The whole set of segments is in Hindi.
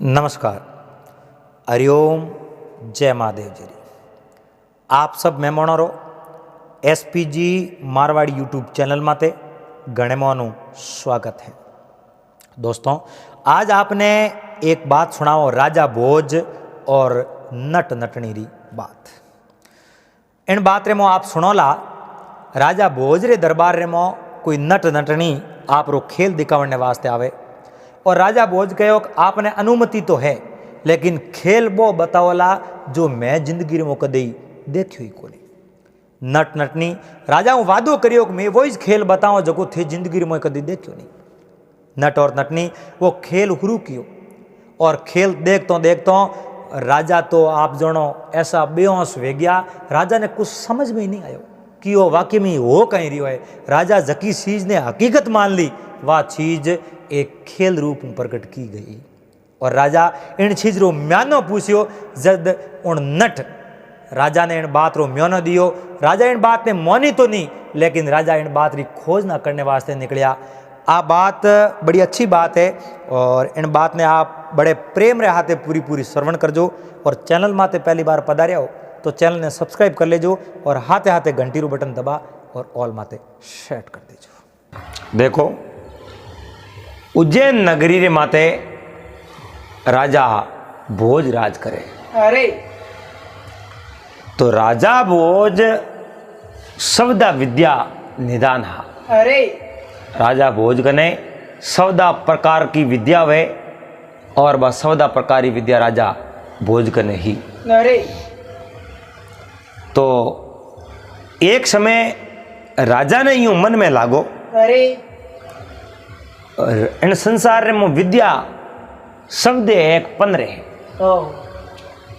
नमस्कार, हरिओम, जय महादेव जी। आप सब मेहमानों एसपीजी मारवाड़ी यूट्यूब चैनल माते घणे मानु स्वागत है। दोस्तों, आज आपने एक बात सुनाओ, राजा भोज और नट नटनी री बात। इन बात रे मो आप सुनोला, राजा भोज रे दरबार रे मो कोई नट नटनी आप रो खेल दिखावने वास्ते आवे और राजा भोज कहो आपने अनुमति तो है, लेकिन खेल वो बताओला जो मैं जिंदगी में कदी देखियो ही कोनी। नट नटनी राजा हूँ वादो करियो कि मैं वही खेल बताऊँ जो थे जिंदगी में कदी देखियो नहीं। नट और नटनी वो खेल शुरू कियो और खेल देखतो देखतो राजा तो आप जनो ऐसा बेहोश हो गया। राजा ने कुछ समझ में ही नहीं आयो कि वो वाकई में हो कहीं रही है। राजा जकी चीज ने हकीकत मान ली, वह चीज एक खेल रूप में प्रकट की गई और राजा इन चीज रो म्यानो पूछियो। जद उन नट राजा ने इन बात रो म्यानो दियो। राजा इन बात ने मानी तो नहीं, लेकिन राजा इन बात री खोज ना करने वास्ते निकलिया। आ बात बड़ी अच्छी बात है और इन बात ने आप बड़े प्रेम रे हाथे पूरी श्रवण करजो। और चैनल माते पहली बार पधारिया हो तो चैनल ने सब्सक्राइब कर लेजो और हाथे हाथे घंटी रो बटन दबा और ऑल माते सेट कर दीजो। देखो, उज्जैन नगरी रे माते राजा भोज राज करे। अरे तो राजा भोज सवदा विद्या निदान हा। अरे राजा भोज कने सवदा प्रकार की विद्या वे और वह सवदा प्रकार की विद्या राजा भोज कने ही। अरे तो एक समय राजा ने यूं मन में लागो, अरे इन संसार रे मो विद्या शब्दे एक 15 है।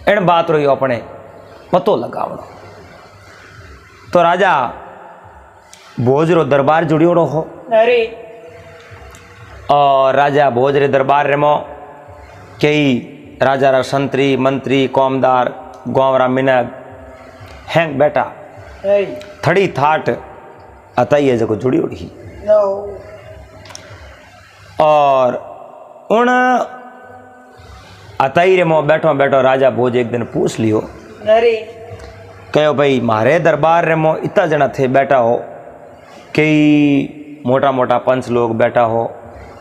इन बात रो अपने पतो लगावणो। तो राजा भोज रो दरबार जुड़ियोड़ो हो। अरे और राजा भोज रे दरबार रे मो कई राजा रा संतरी मंत्री कौमदार गांव रा मिनक हैंग बेटा थड़ी थाट अताई है जो जुड़ी उड़ी। और उन अताई रे मो बैठो बैठो राजा भोज एक दिन पूछ लियो। अरे कहो भाई, मारे दरबार रे मो इतना जना थे बैठा हो, कई मोटा मोटा पंच लोग बैठा हो,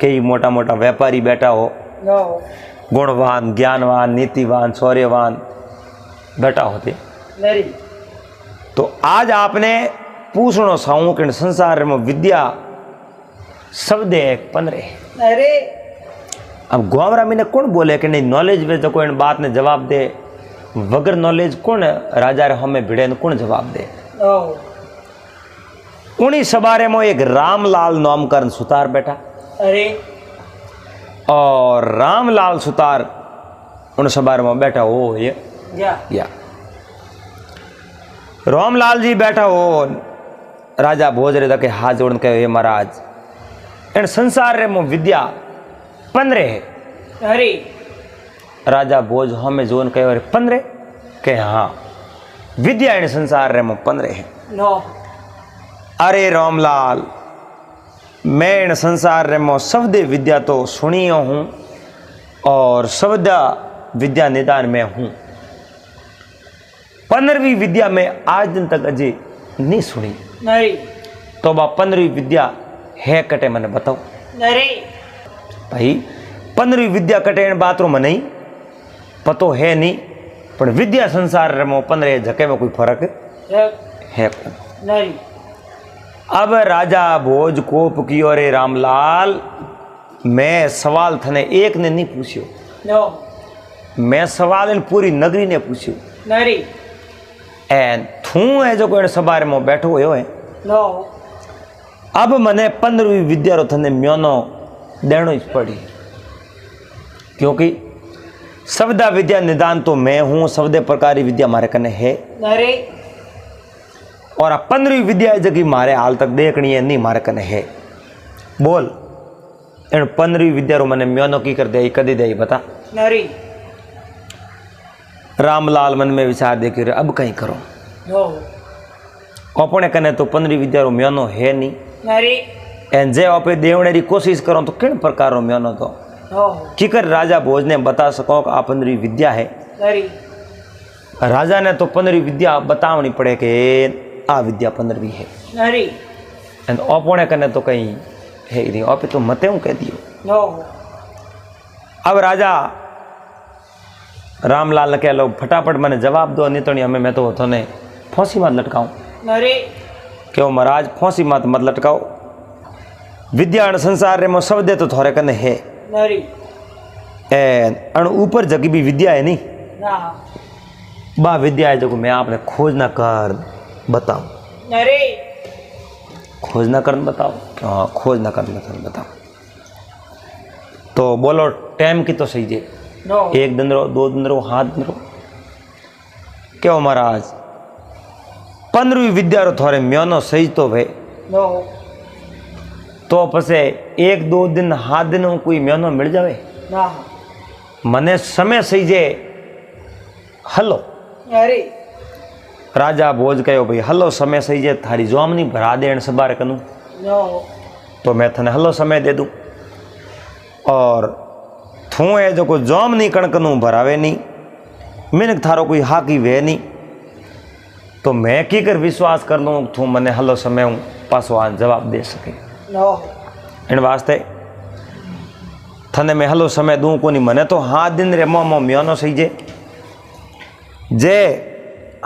कई मोटा मोटा व्यापारी बैठा हो, गुणवान ज्ञानवान नीतिवान शौर्यवान बैठा होते। तो आज आपने पूछनो साऊं कि संसार में विद्या शब्द एक 15। अरे अब ग्वामरा में कौन बोले कि नहीं नॉलेज वे जो कोई बात ने जवाब दे, वगर नॉलेज कौन राजा रे हमें भिड़े ने कौन जवाब दे। उन्हीं सबारे में एक रामलाल नामकरण सुतार बैठा। अरे और रामलाल सुतार उन सबारे में बैठा हो ये या रामलाल जी बैठा हो। राजा भोज रे दके हाथ जोड़ के, हे महाराज, इन संसार रे मो विद्या 15 है। अरे राजा भोज हमें जोन कहे 15 के हाँ, विद्या इन संसार रे मो 15 है। अरे रामलाल, मैं इन संसार रे मो शब्दे विद्या तो सुनियो हूँ और शब्दा विद्या निदान में हूँ। 15वीं विद्या में आज दिन तक अजय नहीं सुनी। नहीं तो वह 15वीं विद्या है कटे मैंने बताओ। अरे भाई 15वीं विद्या कटे इन बात रो मन नहीं पतो है नहीं, पर विद्या संसार रे मो 15 झके में कोई फर्क है नहीं। अब राजा भोज कोप कियो, रे रामलाल, मैं सवाल थने एक ने नहीं पूछियो, मैं सवाल इन पूरी नगरी ने पूछियो। नहीं एन थू है जो कोई सबारे में बैठो हुए है। अब मने 15वीं विद्या रो थने म्योनो देनो ही पड़ी, क्योंकि शब्दा विद्या निदान तो मैं हूँ, शब्दे प्रकार विद्या मारे कने है। अरे और 15वीं विद्या जगी मारे हाल तक देखनी है नहीं मारे कने है। बोल, इन 15वीं विद्या रो मने म्योनो की कर दे कदी दे बता। अरे रामलाल मन में विचार देखी रे, अब कहीं करो अपने कने तो 15वीं विद्या रो म्योनो है नहीं। अरे एन जे आपे देवने री कोशिश करो तो किन प्रकार रो म्योनो तो हो किकर राजा भोज ने बता सको कि आ 15वीं विद्या है। नरी राजा ने तो 15वीं विद्या बतावनी पड़े कि आ विद्या 15वीं है। नरी एंड ओपोने कने तो कहीं है ही नहीं, ओपे तो मते हूँ कह दियो। हो अब राजा रामलाल कह लो फटाफट मैंने जवाब दो, नहीं तो नहीं हमें मैं तो थोने फांसी मत लटकाऊं। नरी क्यों महाराज फांसी मत लटकाओ, विद्या अण संसार रे मो सब दे तो थोड़े कने है। नरी एंड अण ऊपर जगी भी विद्या है नहीं, ना बा विद्या है जो मैं आपने खोज ना कर बताऊं। नरी खोज ना कर बताओ, हाँ खोज ना कर बताओ। तो बोलो टाइम की तो सही जे, नो 1 दिन रो 2 दिन रो 7 दिन रो। क्यों महाराज 15वीं विद्या रो थोड़े म्यानो सही तो भे, नो तो पसे 1-2 दिन 7 दिन कोई म्यानो मिल जावे। ना मने समय सही जे हलो। नरी राजा भोज कहो भाई हलो समय सही जे थारी जोमनी भरा देण सबारे कनू, नो तो मैं थने हलो समय दे दूं। और थू है जो को जोमनी कणकनू भरावे नहीं, मिनक थारो कोई हाकी वे नहीं, तो मैं की कर विश्वास कर लूँ थू मने हलो समय हूँ पासो आ जवाब दे सके। नो इन वास्ते थने मैं हलो समय दूँ को नहीं, मने तो 7 दिन रे मो म्यानो सही जे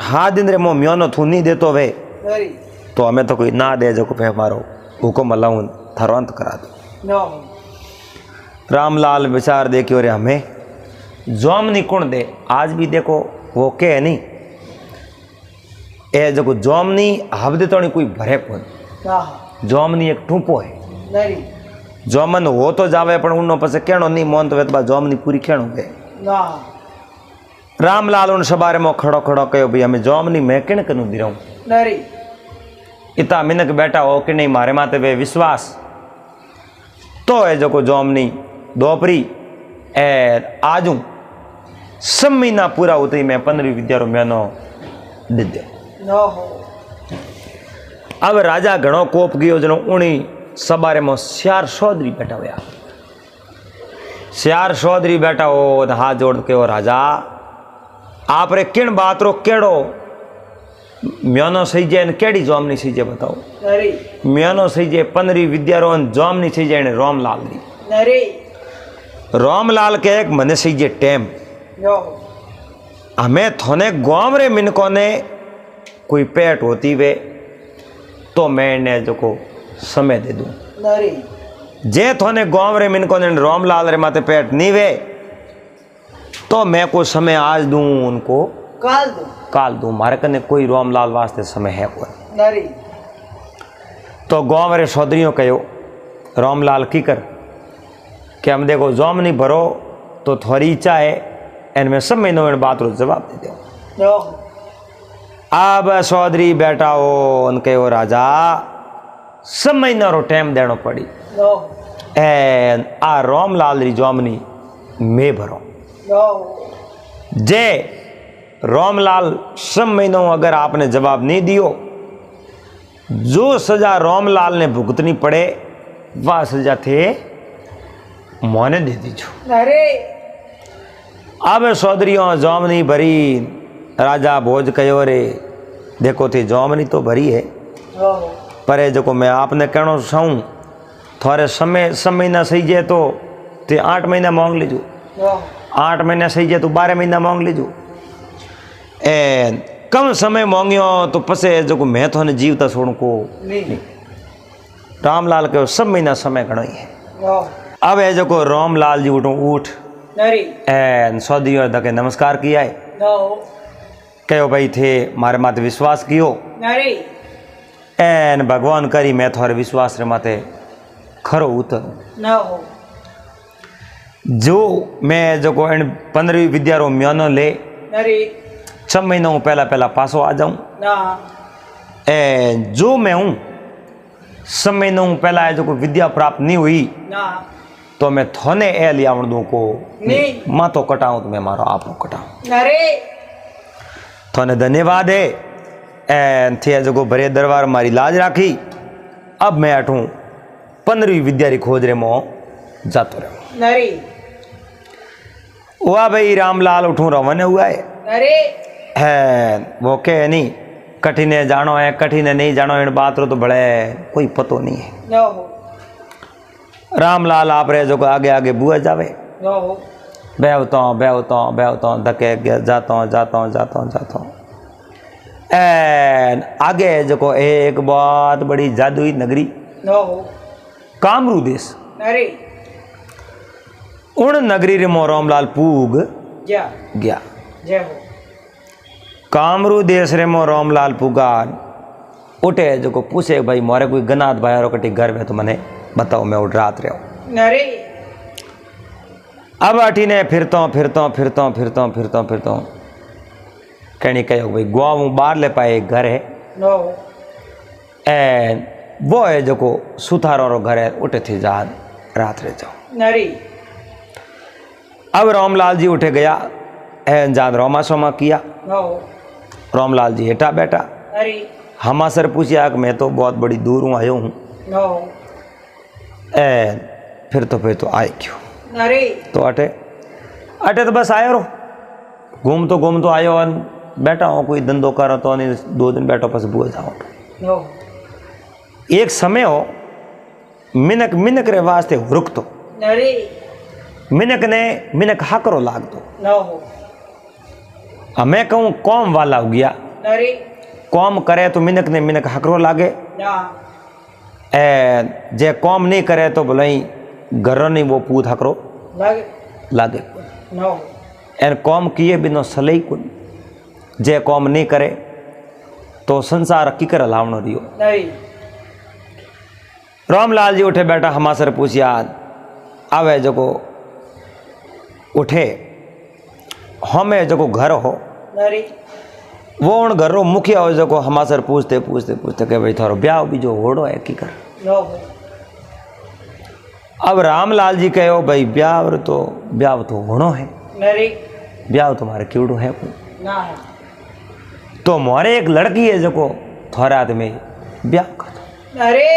7 दिन रे मो म्यानो थू नहीं देतो वे, नरी तो हमें तो कोई ना दे जो को पे मारो हुकुम अलाउन थारो अंत करा दो। नो रामलाल विचार देखियो रे हमें जोमनी कौन दे। आज भी देखो वो के नहीं ए जो जोमनी हब्द तो नहीं कोई भरे कौन, ना जोमनी एक टूपो है। नरी जोमन हो तो जावे पण उनो पसे केणो नहीं मोन तो वेतबा जोमनी पूरी केणो वे। ना रामलाल उन सबारे में खड़ो कहो भाई हमें जोमनी मैं किण कनू दी रहूं। नरी इता मिनक बैठा हो कि नहीं मारे माते वे विश्वास तो है जो को जोमनी दोपरी ए आजू सब महीना पूरा उतरी मैं 15वीं विद्या रो म्यानो दे दे। नो अब राजा घणो कोप गयो जनो उणी सबारे में श्यार चौधरी बैठा हुआ। श्यार चौधरी बैठा हो हाथ जोड़ के हो राजा आप रे किन बात रो केड़ो म्यानो सही जे केड़ी जोमनी सही जे बताओ। नरी म्यानो सही जे 15वीं विद्या रो जोमनी सही जे रामलाल दी। नरी रामलाल के एक मने सही जे टेम नो हमें थोने गांव रे मिनकों ने कोई पेट होती वे तो मैं ने जो को समय दे दूं। नरी जे थोने गांव रे मिनकों ने रामलाल रे माते पेट नहीं वे तो मैं को समय आज दूं उनको काल दूं। मारे कने कोई रामलाल वास्ते समय है कोई। नरी तो गांव रे सौदरियों कहो रामलाल की कर कि हम देखो जोम नहीं भरो तो थोड़ी इच्छा है एन में सब महीनों में बात रो जवाब दे दो। नो अब चौधरी बैठा हो उनके हो राजा सब महीना रो टाइम देनो पड़ी नो एन आ रामलाल री जोमनी मैं भरो। नो जे रामलाल सब महीनों अगर आपने जवाब नहीं दियो जो सजा रामलाल ने भुगतनी पड़े वह सजा थे मोने दे दीजो। नरी अब चौधरियों जोमनी भरी राजा भोज कहो रे देखो थी जोमनी तो भरी है नो पर जो को मैं आपने कहना चाहूँ थोड़े समय महीना सही जे तो 8 महीना मांग लीजो। नो 8 महीना सही जे तो 12 महीना मांग लीजो। ए कम समय मांगियो तो पसे जो को मैं थोने जीवता छोड़ को नहीं रामलाल के सब महीना समय घणो ही है। नो अब है जो को रामलाल जी उठ नरी एन सौदियों धके नमस्कार किया है। नो कहो भाई थे मारे माते विश्वास कियो नरी एन भगवान करी मैं थोड़े विश्वास रे माते खरो उतरूं। नो जो मैं जो को इन 15वीं विद्या रो म्यानो ले नरी 6 महीनों पहला पासो आ जाऊं। ना ए जो मैं हूँ 6 महीनों पहला है जो को विद्या प्राप्त नहीं हुई ना तो मैं थोने ए लियावण दूं को नहीं माँ तो कटाऊं तो मैं मारो आप कटाऊं। नरी थोने धन्यवाद है ए थे जो को भरे दरबार मारी लाज राखी। अब मैं अठूं 15वीं विद्या री खोज रे मो जातो रहो। नरी वाह भाई रामलाल उठूं रवन हुआ है वो के नहीं कठिने जानो है कठिने नहीं जानो इन बात रो तो बड़े कोई पतो नहीं है। न हो रामलाल आप रहे जो आगे आगे बुआ जावे न हो बेवता धके जाता हूँ एन आगे जो एक बहुत बड़ी जादुई नगरी न हो कामरू देश अरे उन नगरी रे मो रामलाल पूग जा गया। जय हो कामरू देश रे मो रामलाल पुगान उठे जो को पूछे भाई मोरे कोई गनाथ भाई और कटी घर में तो मने बताओ मैं उठ रात रहो। अरे अब अठीने फिरता कहनी कहो भाई गाँव बाहर ले पाए एक घर है न हो एन वो है जो को सुथारो रो घर है उठे थी जान रात रे जाओ। अरे अब रामलाल जी उठे गया एन जान रोमा सोमा किया। न हो रामलाल जी हेठा बैठा अरे हमा सर पूछा कि मैं तो बहुत बड़ी दूर हूँ आयो हूँ न हो एन फिर तो आए क्यों अरे तो अटे तो बस आयो रो घूम तो आयो और बैठा हूँ कोई धंधो करो तो नहीं 2 दिन बैठो बस बुआ जाओ। न हो एक समय हो मिनक रे वास्ते रुक तो अरे मिनक हाकरो लाग दो न हो मैं कहूँ कौम वाला हो गया अरे कौम करे तो मिनक हाकरो लागे ना जे कौम नहीं करे तो भले ही घर नहीं वो पूत हाकरो लगे लागे न हो एन कौम किए बिनो सलई कुन जे कौम नहीं करे तो संसार की कर लावनो दियो। अरे रामलाल जी उठे बैठा हमासर पूछिया आवे जो को उठे हमें जो को घर हो अरे वो उन घर रो मुखिया हो जो को हमासर पूछते के भाई थारो ब्याह भी जो होड़ो है की कर। न हो अब रामलाल जी कहो भाई ब्याह तो होनो है अरे ब्याह तुम्हारे क्योड़ो है ना है तो मोरे एक लड़की है जो को थोड़ा में ब्याह कर दो। अरे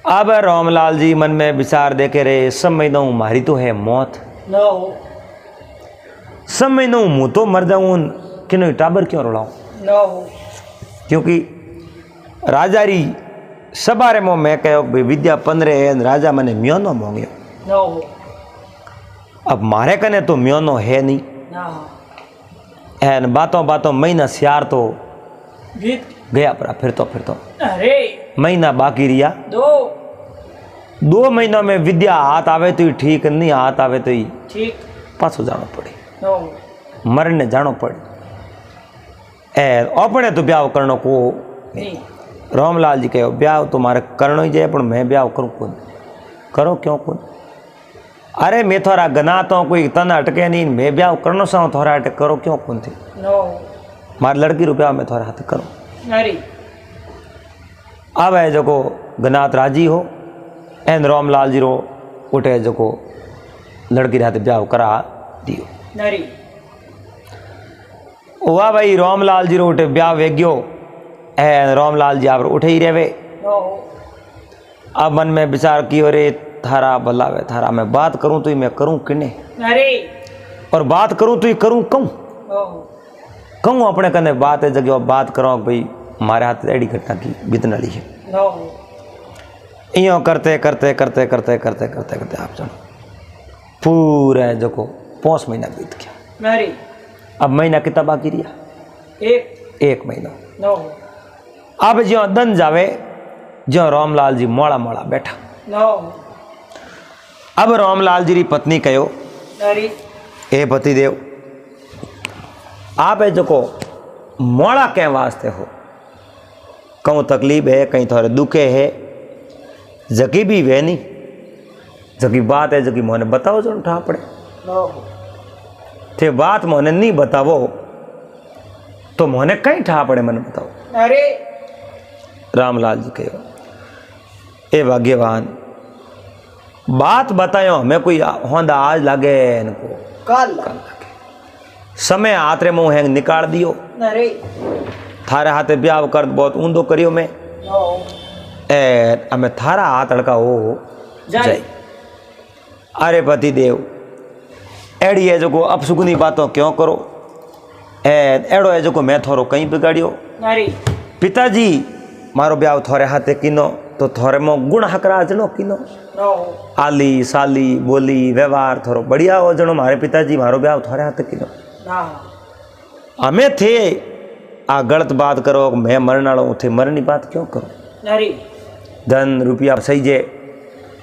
अब रामलाल जी मन में विचार देखे रहे समझ दऊँ मारी तो है मौत न हो समझ दऊँ मुँह तो मर जाऊँ कि टाबर क्यों रुलाऊं न हो क्योंकि राजा री सबारे में मैं कहो भाई विद्या 15 है राजा मने म्योनो मांग्यो न हो अब मारे कने तो म्योनो है नहीं ना एन बातों महीना सियार तो बीत गया परा फिर तो अरे महीना बाकी रिया 2 महीनों में विद्या हाथ आवे तो ही ठीक नहीं हाथ आवे तो ही ठीक पाछो जानो पड़े न हो मरने जानो पड़े ए अपने तो ब्याह करनो को नहीं रामलाल जी कहो ब्याह तुम्हारे करनो ही जाए पर मैं ब्याह करूँ कौन करो क्यों कौन अरे मैं थोड़ा गनाता हूँ कोई तन अटके नहीं मैं ब्याह करनो सा थोड़ा अटक करो क्यों कौन थे न हो मारी लड़की रुपया में थोड़ा हाथ करो। अरे अब है जो को गनात राजी हो एन रामलाल जी रो उठे जो को लड़की रहते ब्याह करा दियो। अरे वाह भाई रामलाल जी रो उठे ब्याह वे गयो एन रामलाल जी आप उठे ही रहे न हो अब मन में विचार कियो रे थारा भलावे थारा मैं बात करूं तो ही मैं करूं किने अरे और बात करूं तो ही करूं कहूं अपने कने बात है जगह बात करो भाई हमारे हाथ एडी घटना की बीतने वाली है न हो इं करते आप जानो पूरे जो को 5 महीना बीत गया। अरे अब महीना कितना बाकी रहा एक महीना न हो अब ज्यो दन जावे ज्यो रामलाल जी मोड़ा बैठा न हो अब रामलाल जी री पत्नी कहो अरे ए पतिदेव आप है जो को मोड़ा के वास्ते हो कहूँ तकलीफ है कहीं थोड़े दुखे है जकी भी वे नहीं जकी बात है जकी मोने बताओ जो उठा पड़े न हो थे बात मोने नहीं बतावो तो मोने कहीं ठा पड़े मन बताओ। अरे रामलाल जी कहो ए भाग्यवान बात बतायो हमें कोई होंदा आज लागे इनको कल समय हाथ रे मुँह हैंग निकाल दियो अरे थारे हाथे ब्याह कर बहुत ऊंधो करियो मैं न हो हमें थारा हाथ अड़का हो जाए अरे पति देव अड़ी है जो अपसुगनी बातों क्यों करो एड़ो है जो मैं थोरो कहीं बिगाड़ियो नारी पिताजी मारो ब्याह थोरे हाथे किनो तो थोरे मो गुण हकरा जनो किनो नो आली साली बोली व्यवहार थोरो बढ़िया हो जनो मारे पिताजी मारो ब्याह थोरे हाथे किनो ना हमें थे आ गलत बात करो मैं मरने वालों थे मरनी बात क्यों करो नारी धन रुपया सही जे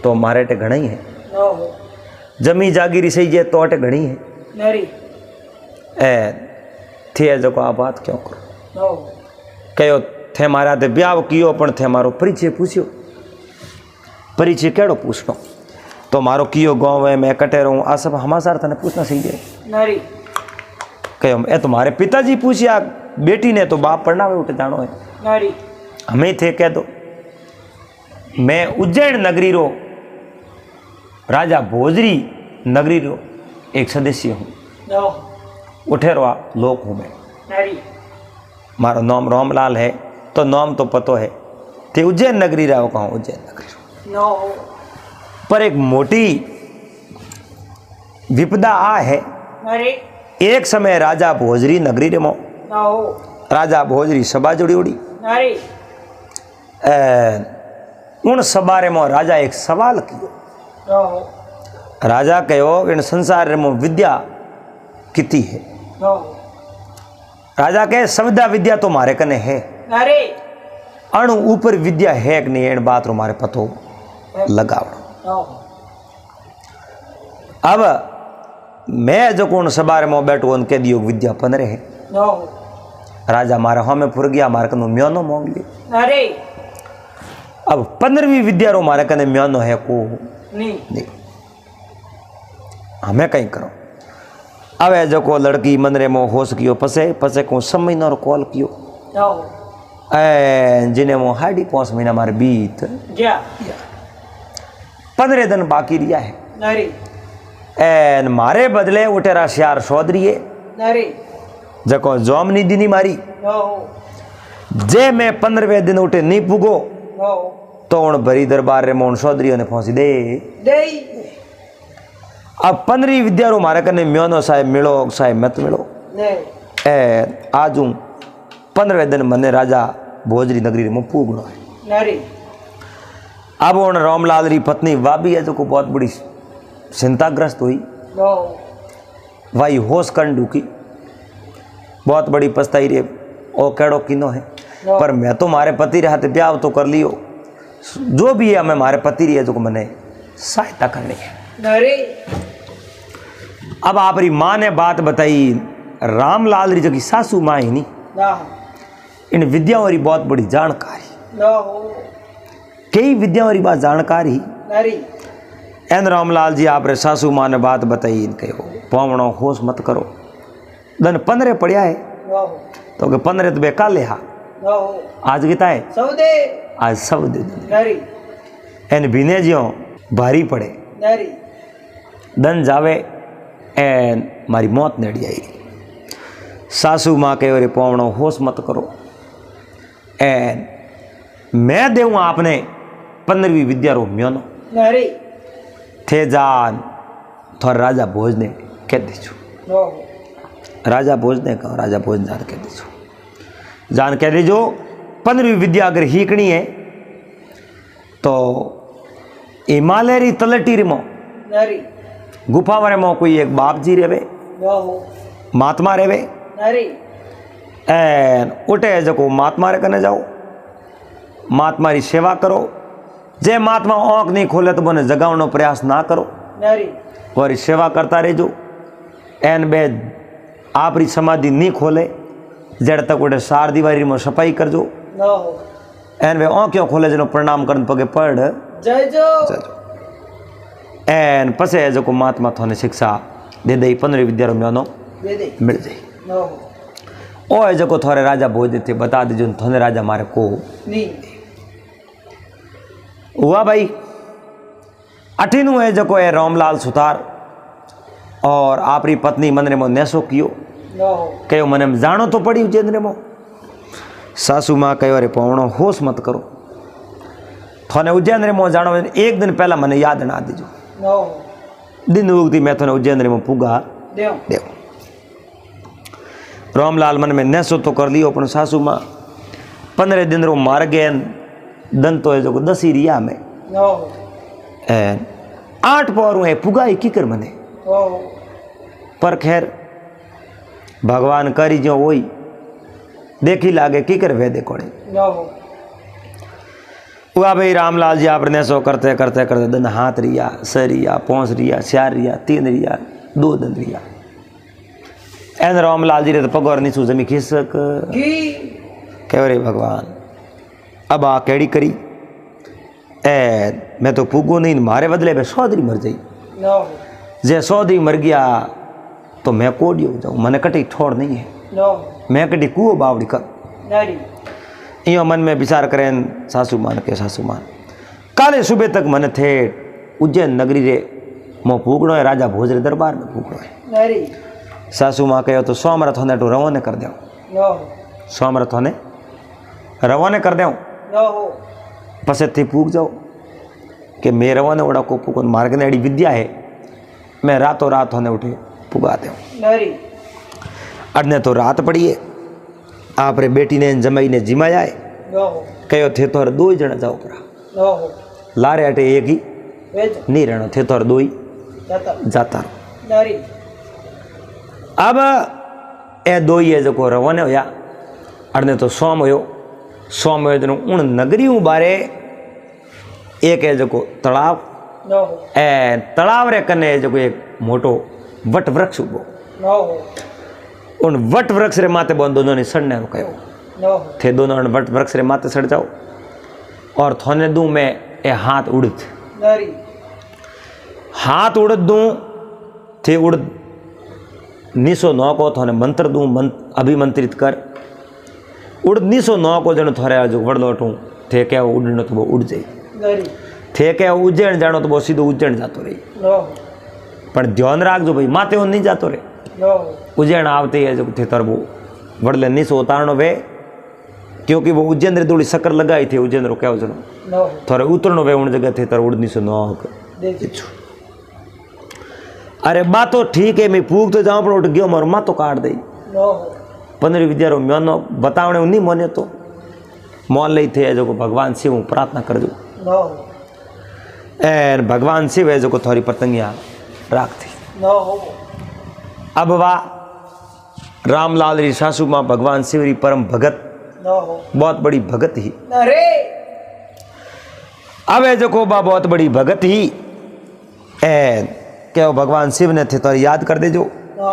तो मारे टे घना ही है नो जमी जागीरी सही जे तो अटे घनी है नारी ए थे जो आ बात क्यों करो नो कहो थे मारा ते ब्याह कियो पण थे मारो परिचय पूछ्यो परिचय केड़ो पूछनो तो मारो कियो गाँव है मैं कटे रहूँ आ सब हमासार तने पूछना सही है नारी कहो ए तो मारे पिताजी पूछिया बेटी ने तो बाप पढ़ना उठे जानो है नारी हमें थे कह दो मैं उज्जैन नगरी रो राजा भोजरी नगरी रो एक सदस्य हूँ नो उठेरवा लोक हूँ मैं नारी मारो नाम रामलाल है तो नाम तो पतो है ते उज्जैन नगरी रहो कहूँ उज्जैन नगरी रो नो पर एक मोटी विपदा आ है नारी एक समय राजा भोजरी नगरी रे मो नो राजा भोजरी सभा जोड़ी उड़ी नारी उन सभा रे मो राजा एक सवाल कियो नो राजा कहो इन संसार रे मो विद्या किती है नो राजा कहे सविदा विद्या तो मारे कने है नारी अणु ऊपर विद्या है कि नहीं एन बात रो मारे पतो लगावड़ो नो अब मैं जो कौन सभा रे मो बैठो उनके दियो विद्या 15 है नो राजा मारे हमें फुर गया मारे कनो म्यानो मांग लियो नारी अब 15वीं विद्या रो मारे कने म्यानो है को नी नहीं हमें कहीं करो अब जो को लड़की मनरे मो होश कियो पसे पसे को समय न कॉल कियो नो ए जिने मो 5.5 महीना मारे बीत जा 15 दिन बाकी रिया है नारी एन मारे बदले उठेरा श्यार चौधरी नारी जको जोमनी दिनी मारी नो जे मैं 15वें दिन उठे नहीं पुगो नो तो उन भरी दरबार रे मोन चौधरी ने फांसी दे देई अब 15वीं विद्या रो मारे कने म्योनो साहेब मिलो साहेब मत मिलो ने ए आज 15वें दिन मने राजा भोजरी नगरी रे मो पुगणो है नारी अब उन रामलाल री पत्नी वाबी है जो को बहुत बड़ी चिंताग्रस्त हुई नो वाई होश कर डूकी बहुत बड़ी पछताई रे ओ केड़ो किनो है नो। पर मैं तो मारे पति रे हाथे ब्याह तो कर लियो जो भी है मैं मारे पति री है जो को मने सहायता करनी है नारी अब आप री माँ ने बात बताई रामलाल री जो की सासू माँ ही नहीं ना इन विद्याओं री बहुत बड़ी जानकारी नो कई विद्याओं री बात जानकारी नारी एन रामलाल जी आप रे सासू माँ ने बात बताई इनके हो पावणो होश मत करो दन 15 पड़िया है नो तो के 15 तो बेकार ले हा नो आज किता है सौदे आज सब दे दे नारी एन बिने ज्यो भारी पड़े नारी दन जावे एन मारी मौत नेड़ी आई सासू माँ के रे पावणो होश मत करो एन मैं देऊँ आपने 15वीं विद्या रो म्योनो नारी थे जान थोड़ा राजा भोज ने कह दीजो नो राजा भोज ने कहा राजा भोज जान कह दीजो जान कह दीजो 15वीं विद्या अगर हीकनी है तो हिमालय री तलटी रिमो नारी गुफा में मो कोई एक बाप जी रेवे नो महात्मा रेवे नारी एन उठे जको महात्मा रे कने जाओ महात्मा री सेवा करो जे महात्मा आँख नहीं खोले तो बने जगावनो प्रयास ना करो नारी और सेवा करता रहो एन बे आप री समाधि नहीं खोले जड़ तक उठे 4 दीवारी में सफाई कर जो नो एन वे आँखों खोले जनो प्रणाम करन पगे पढ़ जय जो एन पसे जो महात्मा थोने शिक्षा दे दे 15वीं विद्या रो म्योनो दे दे मिल जाए नो ओ है जो थोड़े राजा भोज देते बता दीजो थोने राजा मारे को नी हुआ भाई अठीनू है जो है रामलाल सुतार और आपरी पत्नी मनरे मो नेसो कियो नो कहो मने जानो तो पड़ी उज्जैन मो सासू माँ कहो अरे पवणो होश मत करो थोने उज्जैन मो जानो एक दिन पहला मने याद ना दीजो नो दिन उगती मैं थोने उज्जैन में पुगा देव देव रामलाल मन में नैसो तो कर लियो पण सासू मां 15 दिन रो मार गए दन तो है जो 10 रिया में नो 8 पौरू है पुगाई की कर मने ओ पर खैर भगवान करी जो वही देखी लागे की कर वे देखोड़े नो हुआ भाई रामलाल जी आपने सो करते करते करते दिन हाथ रिया सरिया पौंस रिया 4 रिया 3 रिया 2 दिन रिया एन रामलाल जी रे तो पगोर नहीं जमी खिसक की कह रे भगवान अब आ केड़ी करी ए मैं तो पुगो नहीं मारे बदले में सौदरी मर जाई नो जे सौदरी मर गया तो मैं कोडियो जाऊं मने कटी ठोड़ नहीं है नो मैं कटी कुओ बावड़ी कर नारी यो मन में विचार करें सासू मान के सासू मान काले सुबह तक मन थे उज्जैन नगरी रे मो फूकड़ो है राजा भोज रे दरबार में फूकड़ो है नारी सासू माँ कहो तो सोमरथ होने तो रवाने कर दो नो सोमरथ होने रवाने कर दो नो पसे थी फूक जाओ कि मैं रवाने उड़ा को फूक मार्ग ने अड़ी विद्या है मैं रातों रात होने उठे पुगा दो नारी अड़ने तो रात पड़ी है आप रे बेटी ने जमाई ने जिमा जाए नो कहो थे तो 2 जण जाओ परा नो लारे अटे एक ही वेज नहीं रहना थे तो 2 ही जाता जाता नारी अब ए 2 ही जो को रवाने होया अड़ने तो सोम होयो तो उन नगरियों बारे एक है जो को तालाब नो ए तालाब रे कने जो एक मोटो वट वृक्ष उगो नो उन वट वृक्ष रे माते बन दोनों ने सड़ने रुकायो नो थे दोनों वट वृक्ष रे माते सड़ जाओ और थोने दूं मैं ए हाथ उड़त नारी हाथ उड़त दूं थे उड़ नीसो 9 को थोने मंत्र दूं अभिमंत्रित कर उड़ नीसो 9 को जन थोरे जो वड़लोटू थे क्या उड़नो तो वो उड़ जाई नारी थे क्या उज्जैन जानो तो वो सीधो उज्जैन जातो रही नो पर ध्यान राखजो भाई माते नहीं जातो रे नो उज्जैन आवते है जो थे तरबो वड़ले नीसो उतारनो वे क्योंकि वो उज्जैन रे थोड़ी शक्कर लगाई थी उज्जैन रो क्या जनो नो थोड़े उतरनो वे उन जगह थे तर उड़ नीसो 9 देख अरे बात तो ठीक है मैं फूक तो जाऊं पर उठ गयो मारो मातो काट दई नो 15 विद्यारो म्यानो बतावणे नहीं मोने तो मोन लई थे जो भगवान शिव प्रार्थना कर दो नो ए भगवान शिव है जो को थोड़ी पतंगिया राख थी नो अब वाह रामलाल री सासू माँ भगवान शिव री परम भगत नो बहुत बड़ी भगत ही अरे अब है जो को बा बहुत बड़ी भगत ही ए क्या भगवान शिव ने थे तो याद कर दे जो नो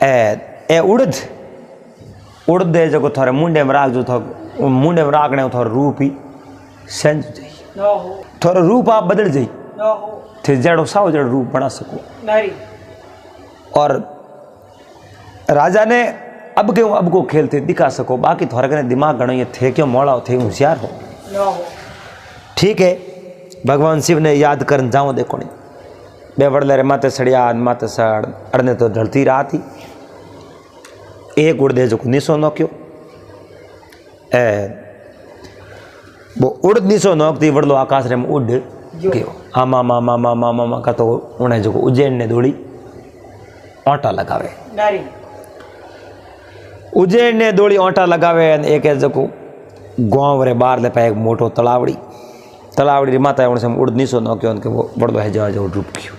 ए उड़द उड़द है जो को थोड़े मुंडे में राख जो था मुंडे में राखने थोड़ा रूप ही सेंज जाई नो थोड़ा रूप आप बदल जाई नो थे जड़ो साव जड़ रूप बना सको नारी और राजा ने अब क्यों अब को खेलते दिखा सको बाकी थोड़ा कने दिमाग गणो ये थे क्यों मोड़ा थे होशियार हो नो ठीक है भगवान शिव ने याद कर जाओ देखो नहीं बेवड़ले रे माते सड़िया माते सड़ अड़ने तो ढलती रहा थी एक उड़ दे जो निसो नोक्यो ए वो उड़ निसो नोकती वड़लो आकाश रे में उड़ गयो आमा मामा मामा मामा का तो उन्हें जो उज्जैन ने दौड़ी ओंटा लगावे नारी उज्जैन ने दौड़ी ओंटा लगावे एक जो गांव रे बाहर ले पाए एक मोटो तलावड़ी तलावड़ी री माता उनसे उड़ निसो नोक्यो उनके वो बड़ो है जो डूब गयो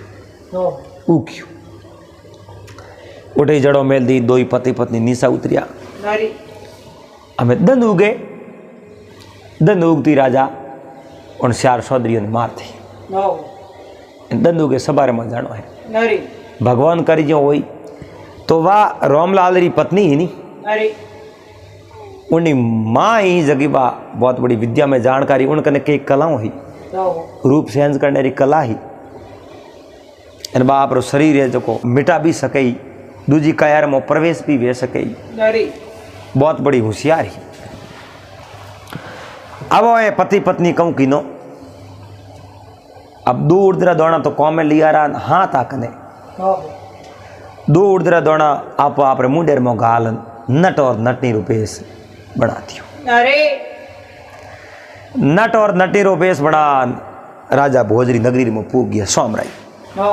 नो उक्यो उठे जड़ों मेल दी 2 पति पत्नी नीसा उतरिया नारी हमें दंड उगे दंड उगती राजा उन 4 सौदरियों ने मार थी नो दंड उगे सबारे में जानो है नारी भगवान करी जो हुई तो वाह रामलाल री पत्नी ही नहीं नारी उन्हीं माँ ही जगी बा बहुत बड़ी विद्या में जानकारी उनकने कई कलाओं ही नो रूप चेंज करने री कला ही इन बाप रो शरीर है जो को मिटा भी सके दूजी कायर में प्रवेश भी वे सके नारी बहुत बड़ी होशियार ही अब वो पति पत्नी कहूँ किनो अब 2 उर्दरा दौड़ा तो कौम में लिया रहा हाथ आकने नो 2 उर्दरा दौड़ा आप रे मुंडेर में गाल नट और नटनी रुपेश बना दियो अरे नट और नटी रुपेश बना राजा भोजरी नगरी में पूग गया सोमराई नो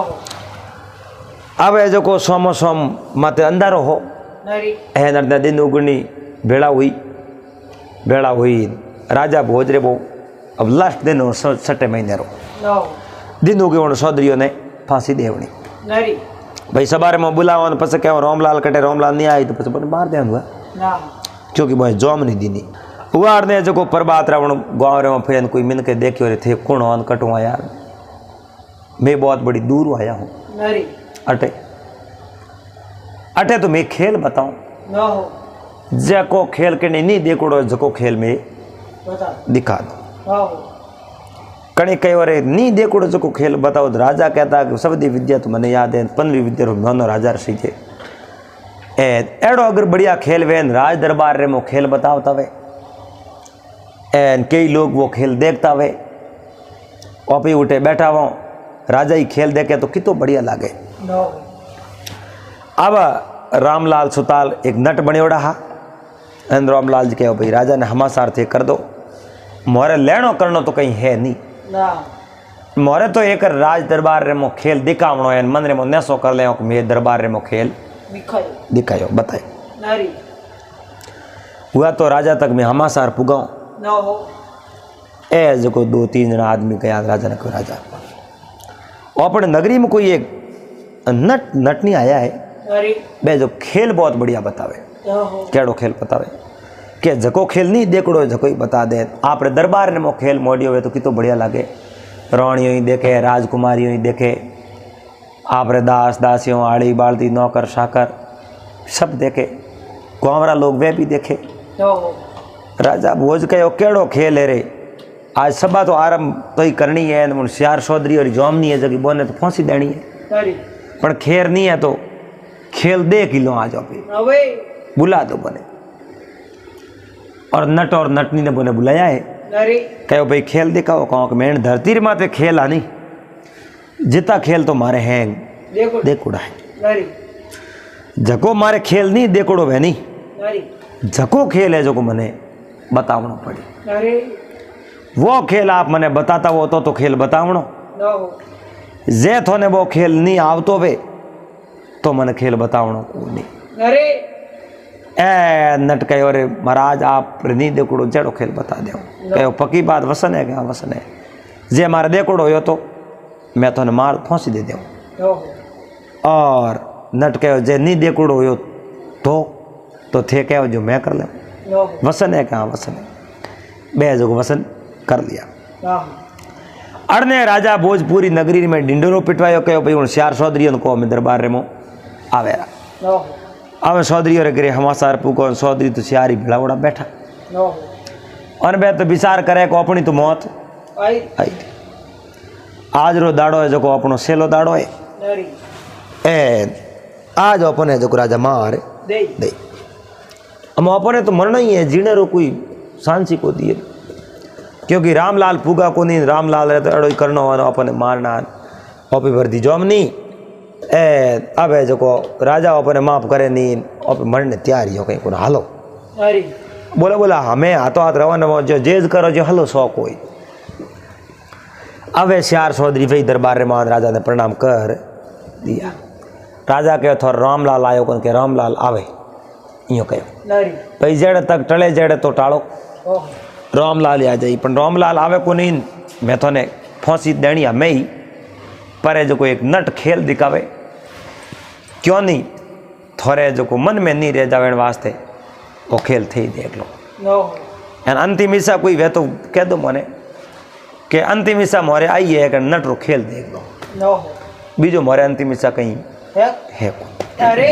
अब है जो को सोमो सोम माते अंधारो हो नरी है नर्दा दिन उगनी भेड़ा हुई राजा भोज रे वो अब लास्ट दिन हो सटे महीने रो नो दिन उगे उन सौदरियों ने फांसी देवनी नरी भाई सवारे में बुलावा पस क्या रामलाल कटे रामलाल नहीं आई तो पस बाहर दे हुआ ना क्योंकि मैं जॉम नहीं दीनी उवार ने जो प्रभात रावण गाँव रे में फिर कोई मिल के देखियो रे थे कौन हन कटुआ यार मैं बहुत बड़ी दूर आया हूँ नरी अटे अटे तो मैं खेल बताऊं नो जको खेल के नहीं देखोड़ो जको खेल में बता दिखा दो नो कणी कई बार नहीं देखोड़ो जको खेल बताओ तो राजा कहता कि सबदी विद्या तो मैंने याद है 15वीं विद्या रो राजा सीखे एड़ो अगर बढ़िया खेल वे राज दरबार रे मो खेल बताओ तवे एन कई लोग वो खेल देखता वे ओपी उठे बैठा वो राजा ही खेल देखे तो कितो बढ़िया लागे नो अब रामलाल सुताल एक नट बनियोड़ा हा एन रामलाल जी कहो भाई राजा ने हमासार थे कर दो मोरे लेनो करनो तो कहीं है नहीं ना मोरे तो एक राज दरबार रे मो खेल दिखावणो है मन रे मो नेसो कर ले मेरे दरबार रे मो खेल दिखायो दिखायो बताए नरी हुआ तो राजा तक मैं हमासार पुगाऊं नो ए जो 2-3 जना आदमी गया राजा ने कहा राजा अपने नगरी में कोई एक नट नहीं आया है नरी बे जो खेल बहुत बढ़िया बतावे नो केड़ो खेल बतावे के जको खेल नहीं देखड़ो जको ही बता दे आप रे दरबार ने मो खेल मोडियो हुए तो कितो बढ़िया लागे रानियों ही देखे राजकुमारियों ही देखे आप रे दास दासियों आड़ी बाल्दी नौकर शाकर सब देखे गाँवरा लोग वे भी देखे नो राजा भोज कहो केड़ो खेल है रे आज सभा तो आरंभ तो ही करनी है श्यार चौधरी और जॉमनी है जगह बोने तो फांसी देनी है नरी पर खेर नहीं है तो खेल दे किलो आ जाओ भी नवे बुला दो बने और नटनी ने बोने बुलाया है नरी कहो भाई खेल दिखाओ कहो कि मैंने धरती रे माते खेल आनी जितना खेल तो मारे हैं देखो देखोड़ा है नरी जको मारे खेल नहीं देखोड़ो है नहीं नरी जको खेल है जो को मने बतावना पड़ी नरी वो खेल आप मने बताता वो तो खेल बतावणो नो जे थोने वो खेल नहीं आवतो वे तो मने खेल बतावणो को नहीं नरी ए नट कहो रे महाराज आप नहीं देखोड़ो जेड़ो खेल बता दो कहो पक्की बात वसन है क्या वसन है जे मारे देखोड़ो हो तो मैं थोने मार फांसी दे दूँ नो और नट कहो जे नहीं देखोड़ो हो तो थे कहो जो मैं कर ले नो वसन है क्या वसन है बे जो वसन कर लिया ना अड़ने राजा भोजपुरी नगरी में डिंडोरो पिटवायो कहो भाई हूँ श्यार चौधरी को मैं दरबार रे मो आवेरा नो आवे चौधरी रे गिरे हमासार पुको चौधरी तो श्यारी भेड़ा उड़ा बैठा नो और बे तो विचार करे को अपनी तो मौत आई आई थी आज रो दाड़ो है जो को अपनो सेलो दाड़ो है नरी ए आज अपने जो राजा मार दे दे हम अपने तो मरना ही है जीने रो कोई सांसी को दिए क्योंकि रामलाल पूगा को नहीं रामलाल रहे तो अड़ो ही करना हो अपने मारना ओपी भरती जॉमनी ए अब है जो को राजा अपने माफ करे नहीं और मरने तैयारी हो कहीं को हालो नरी बोला हमें हाथों हाथ रवाना जो जेज करो जो हलो सौ कोई अब श्यार चौधरी भाई दरबार रे मान राजा ने प्रणाम कर दिया राजा कहो थोड़ा रामलाल आयो कौन के रामलाल आवे यूँ कहो नरी भाई जेड़े तक टले जेड़े तो टाड़ो ओ रामलाल आ जाई पर रामलाल आवे को नहीं मैं थोने फांसी देनी है मैं ही पर जो कोई एक नट खेल दिखावे क्यों नहीं थोड़े जो को मन में नहीं रह जावे वास्ते वो खेल थे ही देख लो नो एन अंतिम हिस्सा कोई वे तो कह दो मने कि अंतिम हिस्सा मोरे आई है कि नट रो खेल देख लो नो बीजो मोरे अंतिम हिस्सा कहीं है को अरे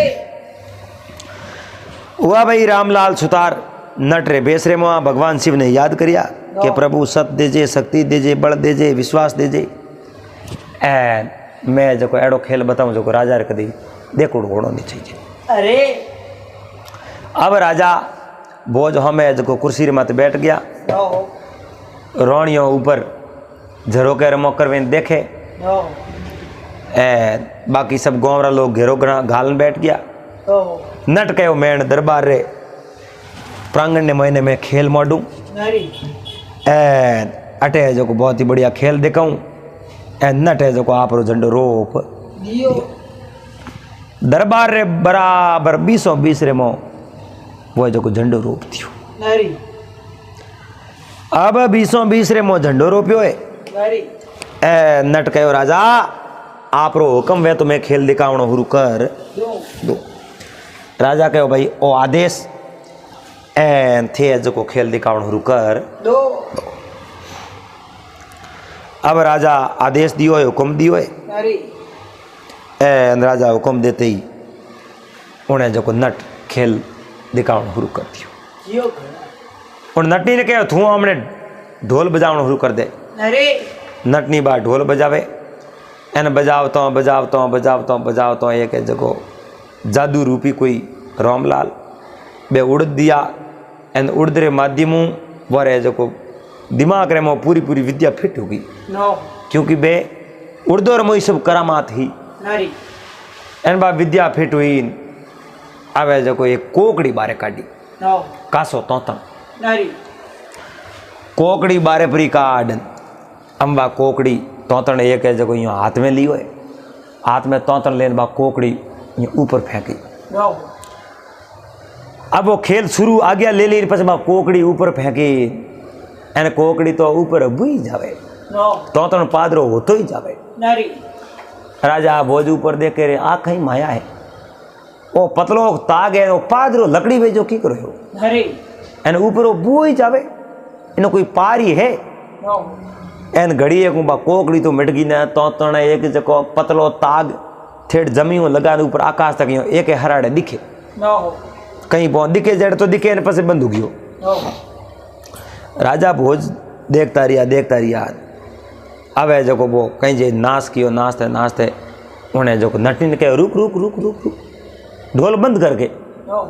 हुआ भाई रामलाल सुतार नट रे बेसरे में भगवान शिव ने याद करिया कि प्रभु सत दीजे शक्ति दीजे बल दीजे विश्वास दीजे एन मैं जो को एड़ो खेल बताऊं जो को राजा रे कदी देखो होना नहीं चाहिए अरे अब राजा बोझ हमें जो कुर्सी रे माते बैठ गया नो रोनियों ऊपर झरोके रे मोकर में देखे नो बाकी सब गाँव लोग घेरो घालन बैठ गया नो नट कहो मैं दरबार रे प्रांगण ने महीने में खेल मोडू नरी अटे है जो को बहुत ही बढ़िया खेल दिखाऊं नट है जो को आप रो झंडो रोप दियो दरबार रे बराबर 220 रे मो वो जो झंडो रोप थियो। नारी अब 220 रे मो झंडो रोप्यो है। नारी ए नट कहो राजा आप रो हुक्म वे तुम्हें खेल दिखावणो शुरू कर दो। राजा कहो भाई ओ आदेश एन थे जो खेल दिखावणो शुरू कर दो। अब राजा आदेश दियो है, हुक्म दियो है। नारी एन राजा हुक्म देते ही उन्हें जो नट खेल दिखावणो शुरू कर दियो। जियो उन नटनी ने कहो तू हमने ढोल बजावणो शुरू कर दे। नारी नटनी बार ढोल बजावे एन बजावतो एक जगह जादू रूपी कोई रामलाल बे उड़ दिया एन उड़द रे माध्यमों वरे जो दिमाग रे मो पूरी पूरी विद्या फिट होगी नो क्योंकि बे उड़दो रे मोई सब करामात ही नारी एन बा विद्या फिट हुई आवे जो एक कोकड़ी बारे काटी नो कासो तोता नारी कोकड़ी बारे परी काट अंबा कोकड़ी तोतण एक है जो यूँ हाथ में ली है हाथ में तोतण लेन बा कोकड़ी यूँ ऊपर फेंकी। नो अब वो खेल शुरू आ गया ले ली पछ बा कोकड़ी ऊपर फेंकी एन कोकड़ी तो ऊपर बुई जावे नो तोतण पादरो होतो ही जावे। नारी राजा भोज ऊपर देख के आ कहीं माया है ओ पतलो ताग है ओ पादरो लकड़ी भेजो की करो हो नारी एन ऊपर वो बुई जावे इनो कोई पारी है नो एन घड़ी एक बा कोकड़ी तो मिट गई ने तोतण एक जको पतलो ताग थेड़ जमीन लगा ऊपर आकाश तक एक हराड़े दिखे नो कहीं बहुत दिखे जड़ तो दिखे पसे बंद हो गयो। नो राजा भोज देखता रिया अवे जो वो कहीं जे नाश कियो नाचते उन्हें जो नटनी ने कहो रुक रुक रुक रुक रुक ढोल बंद करके। नो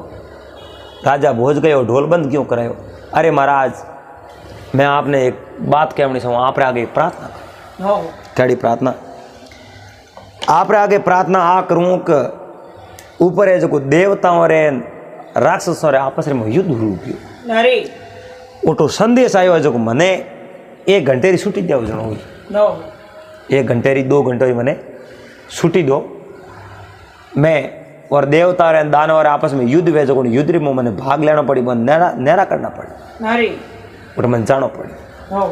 राजा भोज गए ढोल बंद क्यों करायो? अरे महाराज मैं आपने एक बात कहनी चाहूँ आप आगे प्रार्थना नो कड़ी प्रार्थना आप आगे प्रार्थना आ करूँ कि ऊपर है जो देवताओं रे राक्षसों रे आपस में युद्ध हो गयो। नारी ओटो संदेश आयो जो मने 1 घंटे री छुट्टी दिया जणो नो 1 घंटे री 2 घंटे मने छुट्टी दो मैं और देवता रे दानव रे आपस में युद्ध वे जो युद्ध रे मने भाग लेना पड़ी मन नेरा करना पड़े नारी और मन जानो पड़े। नो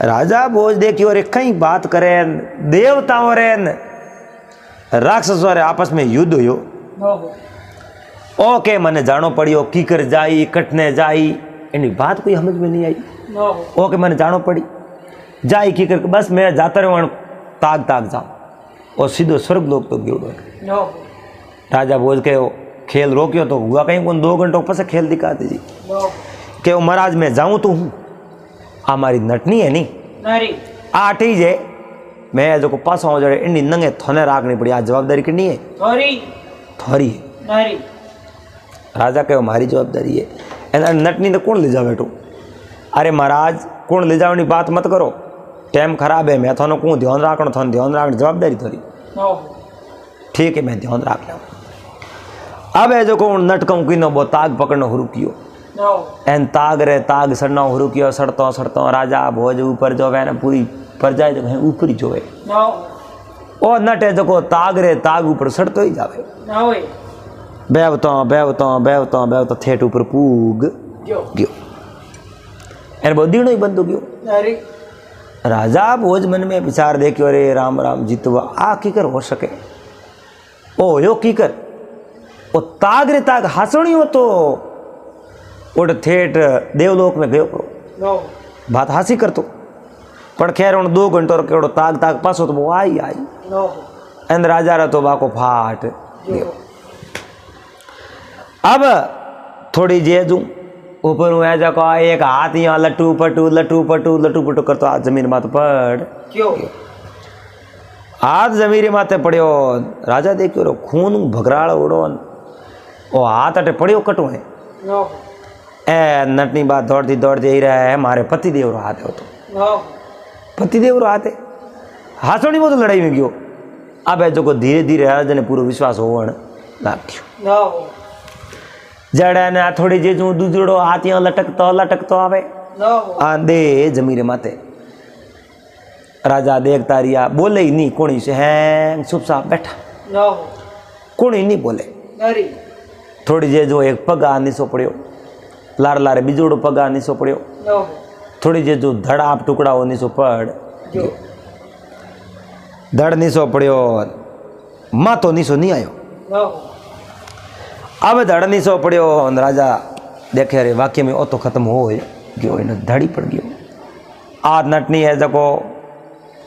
राजा भोज देखियो रे कई बात करे देवताओं रे राक्षसों रे आपस में युद्ध हो नो ओके मने जानो पड़ियो की कर जाई कटने जाई इनी बात कोई समझ में नहीं आई। नो ओके मैंने जानो पड़ी जाई की कर बस मैं जाता रहा ताग जाऊँ और सीधो स्वर्ग लोग तो गियो। नो राजा भोज के खेल रोकियो तो हुआ कहीं कौन 2 घंटों पर से खेल दिखा दीजिए नो कि महाराज मैं जाऊँ तो हूँ हमारी नटनी है नहीं नारी आठ ही जे मैं जो पास हो जाए इन नंगे थोने राखनी पड़ी आज जवाबदारी कितनी है थोरी थोड़ी है। नारी राजा कहो हमारी जवाबदारी है एना नटनी ने कौन ले जावे तो? अरे महाराज कौन ले जाने बात मत करो टाइम खराब है मैं थानो को ध्यान रखना थानो ध्यान रखनी जवाबदारी थोड़ी। नो ठीक है मैं ध्यान रख लूँ। अब है जो को नटकों की नो वो ताग पकड़ना शुरू कियो नो एन ताग सड़ना शुरू कियो सड़तो राजा भोज ऊपर जो है ना पूरी प्रजा जो है ऊपर ही जो है नो ओ नट है जो को ताग ऊपर सड़तो ही जावे नो बेवतो थेट ऊपर पूग जो गयो एन बोदीनो ही बंद हो गयो। नारी राजा भोज मन में विचार देखियो अरे राम राम जीतवा आ की कर हो सके ओ यो की कर ओ ताग रे ताग हासणी हो तो ओड थेट देवलोक में गयो करो नो बात हासी करतो पण खैर उन 2 घंटों केड़ो ताग पासो तो वो आई नो एंड राजा रे तो बाको फाट गयो। अब थोड़ी जेजू ऊपर हुआ जाको एक हाथ यहाँ लट्टू पटू करतो हाथ जमीन माथे पड़ क्यों हाथ जमीन माथे पड़ियो। राजा देखियो रो खून भगराड़ उड़ो ओ हाथ अटे पड़ियो कटो है नो ए नटनी बात दौड़ती ही रहा है मारे पतिदेव रो हाथ है तो नो पतिदेव रो हाथ है हाथोड़ी में तो लड़ाई में गयो। अब है जो को धीरे धीरे राजा ने पूरा विश्वास होवन लाग्यो नो जड़ा ने थोड़ी जेजू दूजड़ो हाथ यहाँ लटकतो आवे नो आंधे जमीरे माथे राजा देखता रिया बोले ही नहीं कोणी से हैं चुपचाप बैठा। नो कोण ही नहीं बोले। नरी थोड़ी जे जो एक पग आ नीसो पड़ियो, लार लारे बीजोड़ो पग आ नीसो पड़ियो, नो थोड़ी जे जो धड़ आप टुकड़ा हो नीसो पड़ जो धड़ नीसो पड़ियो, माँ तो नीसो नहीं आयो। नो अब धड़ नीसो पड़ियो, राजा देखे अरे वाक्य में ओ तो खत्म हो गयो, इन धड़ी पड़ गयो। आ नटनी है जको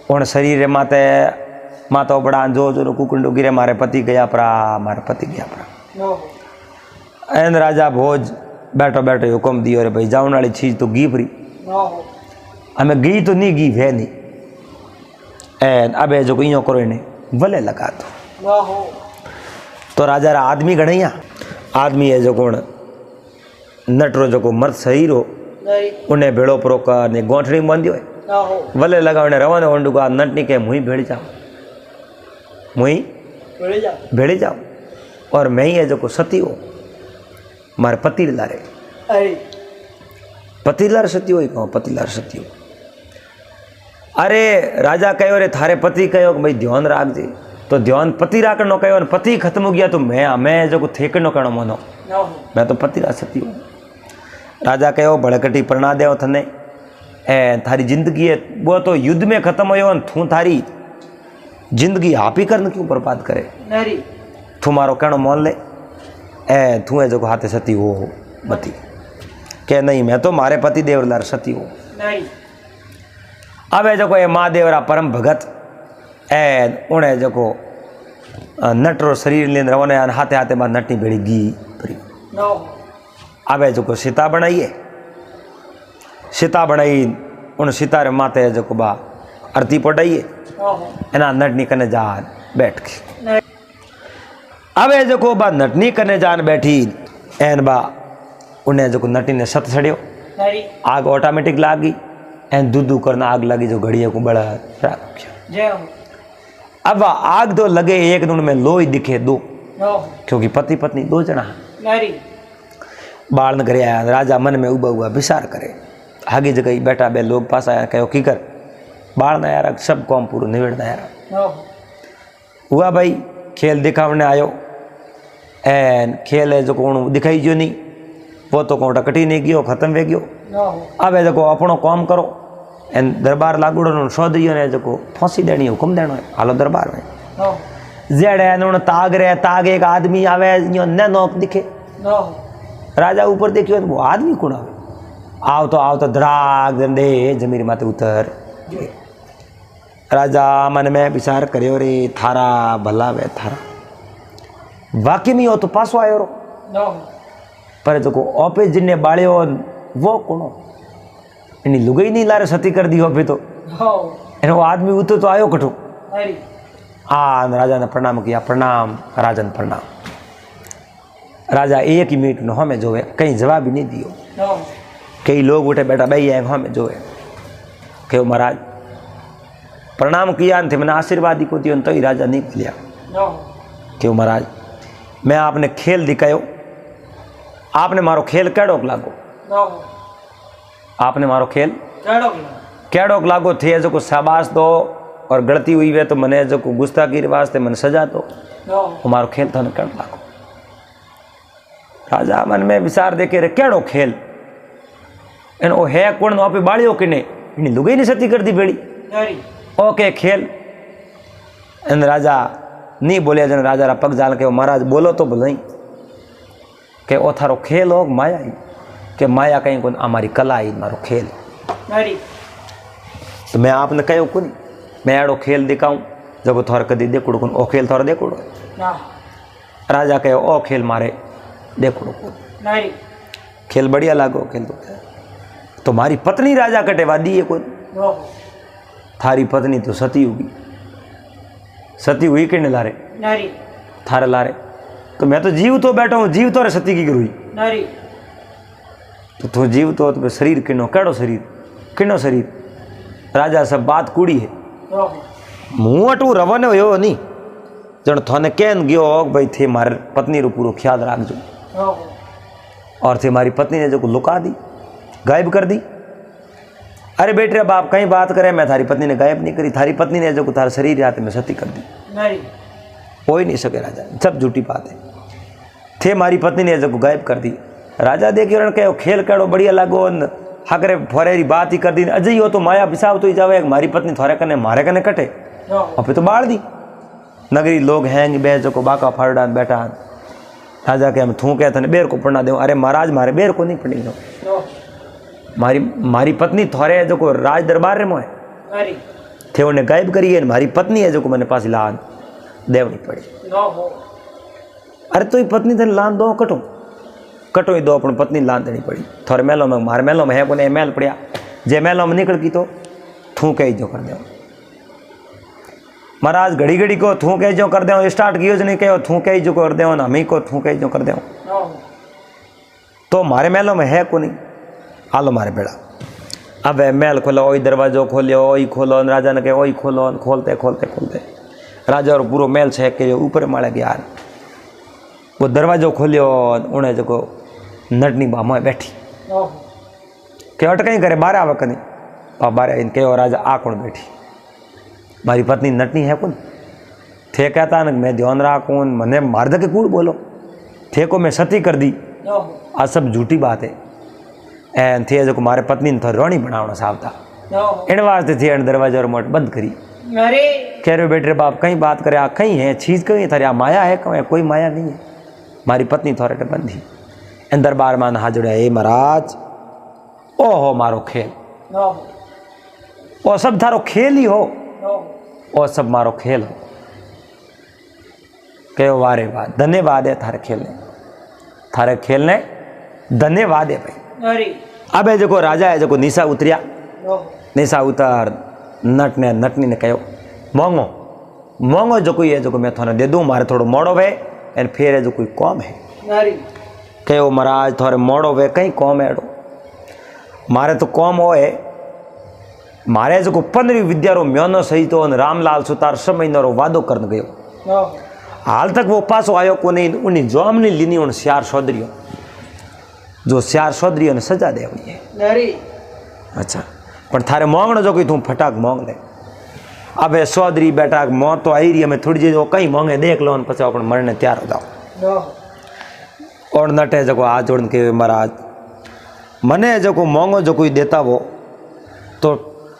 उन शरीर माते मातो बड़ा जो जो कुकुंडो गिरे, मारे पति गया परा, मारे पति गया परा। नो एन राजा भोज बैठो बैठो हुक्म दियो रे भाई जावन वाली चीज तो घी भरी, नो हमें घी तो नहीं, घी है नहीं। एन अब जो इं करो इन्हें भले लगा नो तो राजा रा आदमी गणैया आदमी है जो कोण नटरो जो मर्द शरीर हो नरी उन्हें भेड़ो परो कर ने गोठड़ी बांधियो है नो भले लगा उन्हें रवाने होंडू का नटनी के मुई भेड़ जाओ, मुई बोले जा भेड़ी जाओ। और मैं ही है जो को सती हो मारे पति लारे, अरे पति लार सती हो कहो, पति लार सती हो। अरे राजा कहो रे थारे पति कहो भाई ध्यान राख दे, तो ध्यान पति राखनो कहो, पति खत्म हो गया तो मैं जो को थेकनो कणो मनो, नो मैं तो पति ला सती हूँ। राजा कहो भड़कटी प्रणा देव थने, ए थारी जिंदगी है वो तो युद्ध में खत्म हो, तू थारी जिंदगी आप ही करने क्यों बर्बाद करे। नरी तू मारो कहनो मोल ले, ए तू है जो हाथे सती हो मती के नहीं, मैं तो मारे पति देव लार सती हूँ। नरी अब है जो ये महादेवरा परम भगत ए उन्हें जो नटरो शरीर लेने रवाने हाथे हाथे में नटनी बेड़ी गी भरी। नो अब है जो सीता बनाइए, सीता बनाई उन सीता रे माते जो बा आरती पढ़ाइए, नो एना नटनी कने जान बैठ के। नरी अब है जो बा नटनी कने जान बैठी, एन बा उन्हें जो नटनी ने सत छड़ियो, नरी आग ऑटोमेटिक लागी, एन दूधू करना आग लगी जो घड़िया को बड़ा रखियो। जय हो अब आग दो लगे एक दिन में लोई दिखे दो, नो क्योंकि पति पत्नी दो जना। नरी बाल न करे आया, राजा मन में उबा हुआ विचार करे, आगे जगह बैठा बे लोग पास आया कहो की कर बाल न यार सब काम पूरा निवेड़ना यार। नो हुआ भाई खेल दिखावने आयो, एन खेल है जो कौन दिखाई जो नहीं, वो तो कौन कटी नहीं गयो, खत्म वे गयो। नो अब है जो अपनो काम करो, एन दरबार लागूड़ो सौदरियों ने जो फांसी देनी हुक्म देना है, हालो दरबार में नो जेड़े नुण ताग रे ताग एक आदमी आवे न नोक दिखे, नो राजा ऊपर देखियो वो आदमी कौन आवे, आओ तो धड़ाक दे जमीर माते उतर। राजा मन में विचार करियो रे थारा भला वे थारा, वाकई में हो तो पासो आयो रो, नो पर जो ऑफिस जिन्ने बाड़ियो वो कौन इनी लुगाई नहीं लारे सती कर दी ऑफिस तो नो एनो आदमी उतर तो आयो कठो। नरी राजा ने प्रणाम किया, प्रणाम राजन प्रणाम। राजा एक ही मिनट में हमें जो है कहीं जवाब ही नहीं दियो, नो कई लोग उठे बैठा भाई आए हमें जो है कहो महाराज प्रणाम किया थे मैंने आशीर्वाद ही को दियो, तो ही राजा नहीं बोलिया नो क्यों महाराज मैं आपने खेल दिखायो, आपने मारो खेल कैडोक लागो, नो आपने मारो खेल चढ़ो कैडोक लागो थे जो को शाबाश दो, और गलती हुई है तो मैंने जो को गुस्ताखी वास्ते मैंने सजा दो, नो हमारो खेल था कैड लागो। राजा मन में विचार देखे रे कैडो खेल एन ओ है कौन वहाँ पे बाड़ियो किने इनी लुगाई नहीं सती कर दी बेड़ी, नरी ओके खेल एन राजा नहीं बोलिया जन राजा रा पग जाल के महाराज बोलो तो भलाई के ओ थारो खेल हो माया ही के माया कहीं कोन हमारी कला ही मारो खेल, नरी तो मैं आपने कहो कोनी मैं एड़ो खेल दिखाऊं जब थोड़ा कदी देखो कोन ओ खेल थोड़ा देखो। ना राजा कहो ओ खेल मारे देखो कोन नरी खेल बढ़िया लागो खेल तो तुम्हारी पत्नी राजा कटेवा दी है कोई, नो थारी पत्नी तो सती होगी, सती हुई कि नहीं लारे नरी थारे लारे, तो मैं तो जीव तो बैठा हूँ जीव तो रे सती की हुई, नरी तो तू जीव तो शरीर किनो कैडो शरीर राजा सब बात कूड़ी है नो मुँह अटू रवाने हो नहीं जन थाने कहन गयो भाई थे मारे पत्नी रो पूरा ख्याल रखजो, नो और थे मारी पत्नी ने जो लुका दी गायब कर दी। अरे बेटे अब आप कहीं बात करें मैं थारी पत्नी ने गायब नहीं करी, थारी पत्नी ने जो थारा शरीर हाथ में सती कर दी, नरी हो ही नहीं सके राजा, सब झूठी बात है। थे मारी पत्नी ने जगह गायब कर दी। राजा देखियो रण कहो खेल केड़ो बढ़िया लागो, हाकरे फोरेरी बात ही कर दी। अजय हो तो माया पिसाब तो ही जावे, मारी पत्नी थोड़े कने मारे कने कटे, अब तो बाढ़ दी। नगरी लोग हैंग बे जो बाका फाड़ा बैठा। राजा के हम थू कहते बेर को पढ़ना दे। अरे महाराज मारे बेर को नहीं पढ़ी दो, मारी पत्नी थोड़े जो राज दरबार रे मोए थे उन्हें गायब करी है। मारी पत्नी है जो मैंने पास लान देवनी पड़ी। अरे तो ये पत्नी थे लान दो कटो कटो ही दो, अपनी पत्नी लान देनी पड़ी। थोड़े मेलों में मारे मेलों में है कोने मेल पड़िया, जे मेलों में निकल की तो थू के जो कर दो। महाराज घड़ी घड़ी को थू के जो कर दो, स्टार्ट कियो नहीं कहो थू के जो कर दो, हम ही को थू के जो कर दो। तो मारे मेलों में है को नहीं, आलो मारे बेड़ा। अब महल खोलो, वही दरवाजो खोलियो, वही खोलो, राजा ने कहे वही खोलो। खोलते खोलते खोलते राजा और पूरा महल छेक के ऊपर मारे गया। वो दरवाजो खोलियो, उन्हें जो नटनी बामो बैठी के अटकई करे बारे आवे कने बारे इन कहो राजा आ कौन बैठी? मारी पत्नी नटनी है कौन? थे कहता न मैं ध्यान राखूं, मने मार दे के कूड़ बोलो, थे को मैं सती कर दी। आ सब झूठी बात है। एन थे जो मारे पत्नी ने थोड़ी रोणी बनावना सावता इन वास्ते थे दरवाजा मोट बंद करी। कह रहे बेटे बाप कहीं बात करे, आ कहीं है चीज कहीं थारी आ माया है कहीं? कोई माया नहीं है। मारी पत्नी थोड़े बंद ही इन दरबार मान हाजुड़ा। हे महाराज ओहो मारो खेल, ओ सब थारो खेल ही हो, ओ सब मारो खेल हो। कहो वारे वाह, धन्यवाद है थारे खेलने धन्यवाद है भाई। अब है जो राजा है जो निशा उतरिया, निशा उतार नटनी ने कहो मोंगो जो कोई है जो मैं थोड़ा दे दूँ, मारे थोड़ो मोड़ो वे एन फिर है जो कोई कौम है। कहो महाराज थोड़े मोड़ो वे कहीं कौम है एडो? मारे तो कौम हो है, मारे जो 15 विद्या रो म्योनो सही तो रामलाल सुतार 6 महीना रो वादो करने गयो। हाल तक वो पासो आयो को नहीं, उन्हीं जॉम नहीं लीनी उन श्यार सौदरियों, जो श्यार सौदरियों ने सजा देवनी है। अच्छा पर थारे मोंगणो जो कोई तू फटाक मोंग ले। अब सौदरी बेटा मौत तो आई रही है, मैं थोड़ी जी कहीं मोंगे देख लो पचा अपन मरने तैयार हो जाओ। और नटे जो हाथ जोड़ के महाराज मने जो मोंगो जो कोई देता वो तो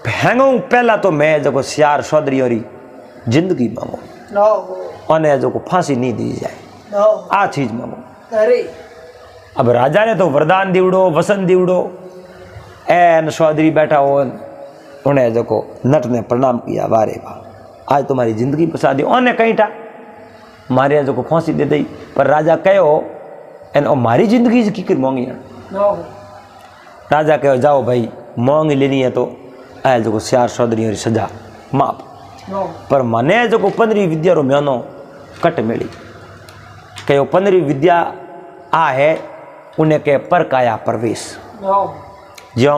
फेंगू पहला तो मैं जो श्यार सौदरी और जिंदगी मांगो और जो फांसी नहीं दी जाए, आ चीज मांगो। अब राजा ने तो वरदान दीवड़ो वसन दीवड़ो एन सौदरी बैठा हो उन्हें जो नट ने प्रणाम किया। वारे वाह आज तुम्हारी जिंदगी बचा दी। उन्हें कहीं था मारे जो फांसी दे दी, पर राजा कहो एन मारी जिंदगी की कर मोंगी। राजा कहो जाओ भाई मोंग लेनी है तो आए जो श्यार सौदरी सजा माप, पर मने जो 15 विद्या रो म्योनो कट मिली। कहो 15 विद्या आ है उन्हें के पर काया प्रवेश जो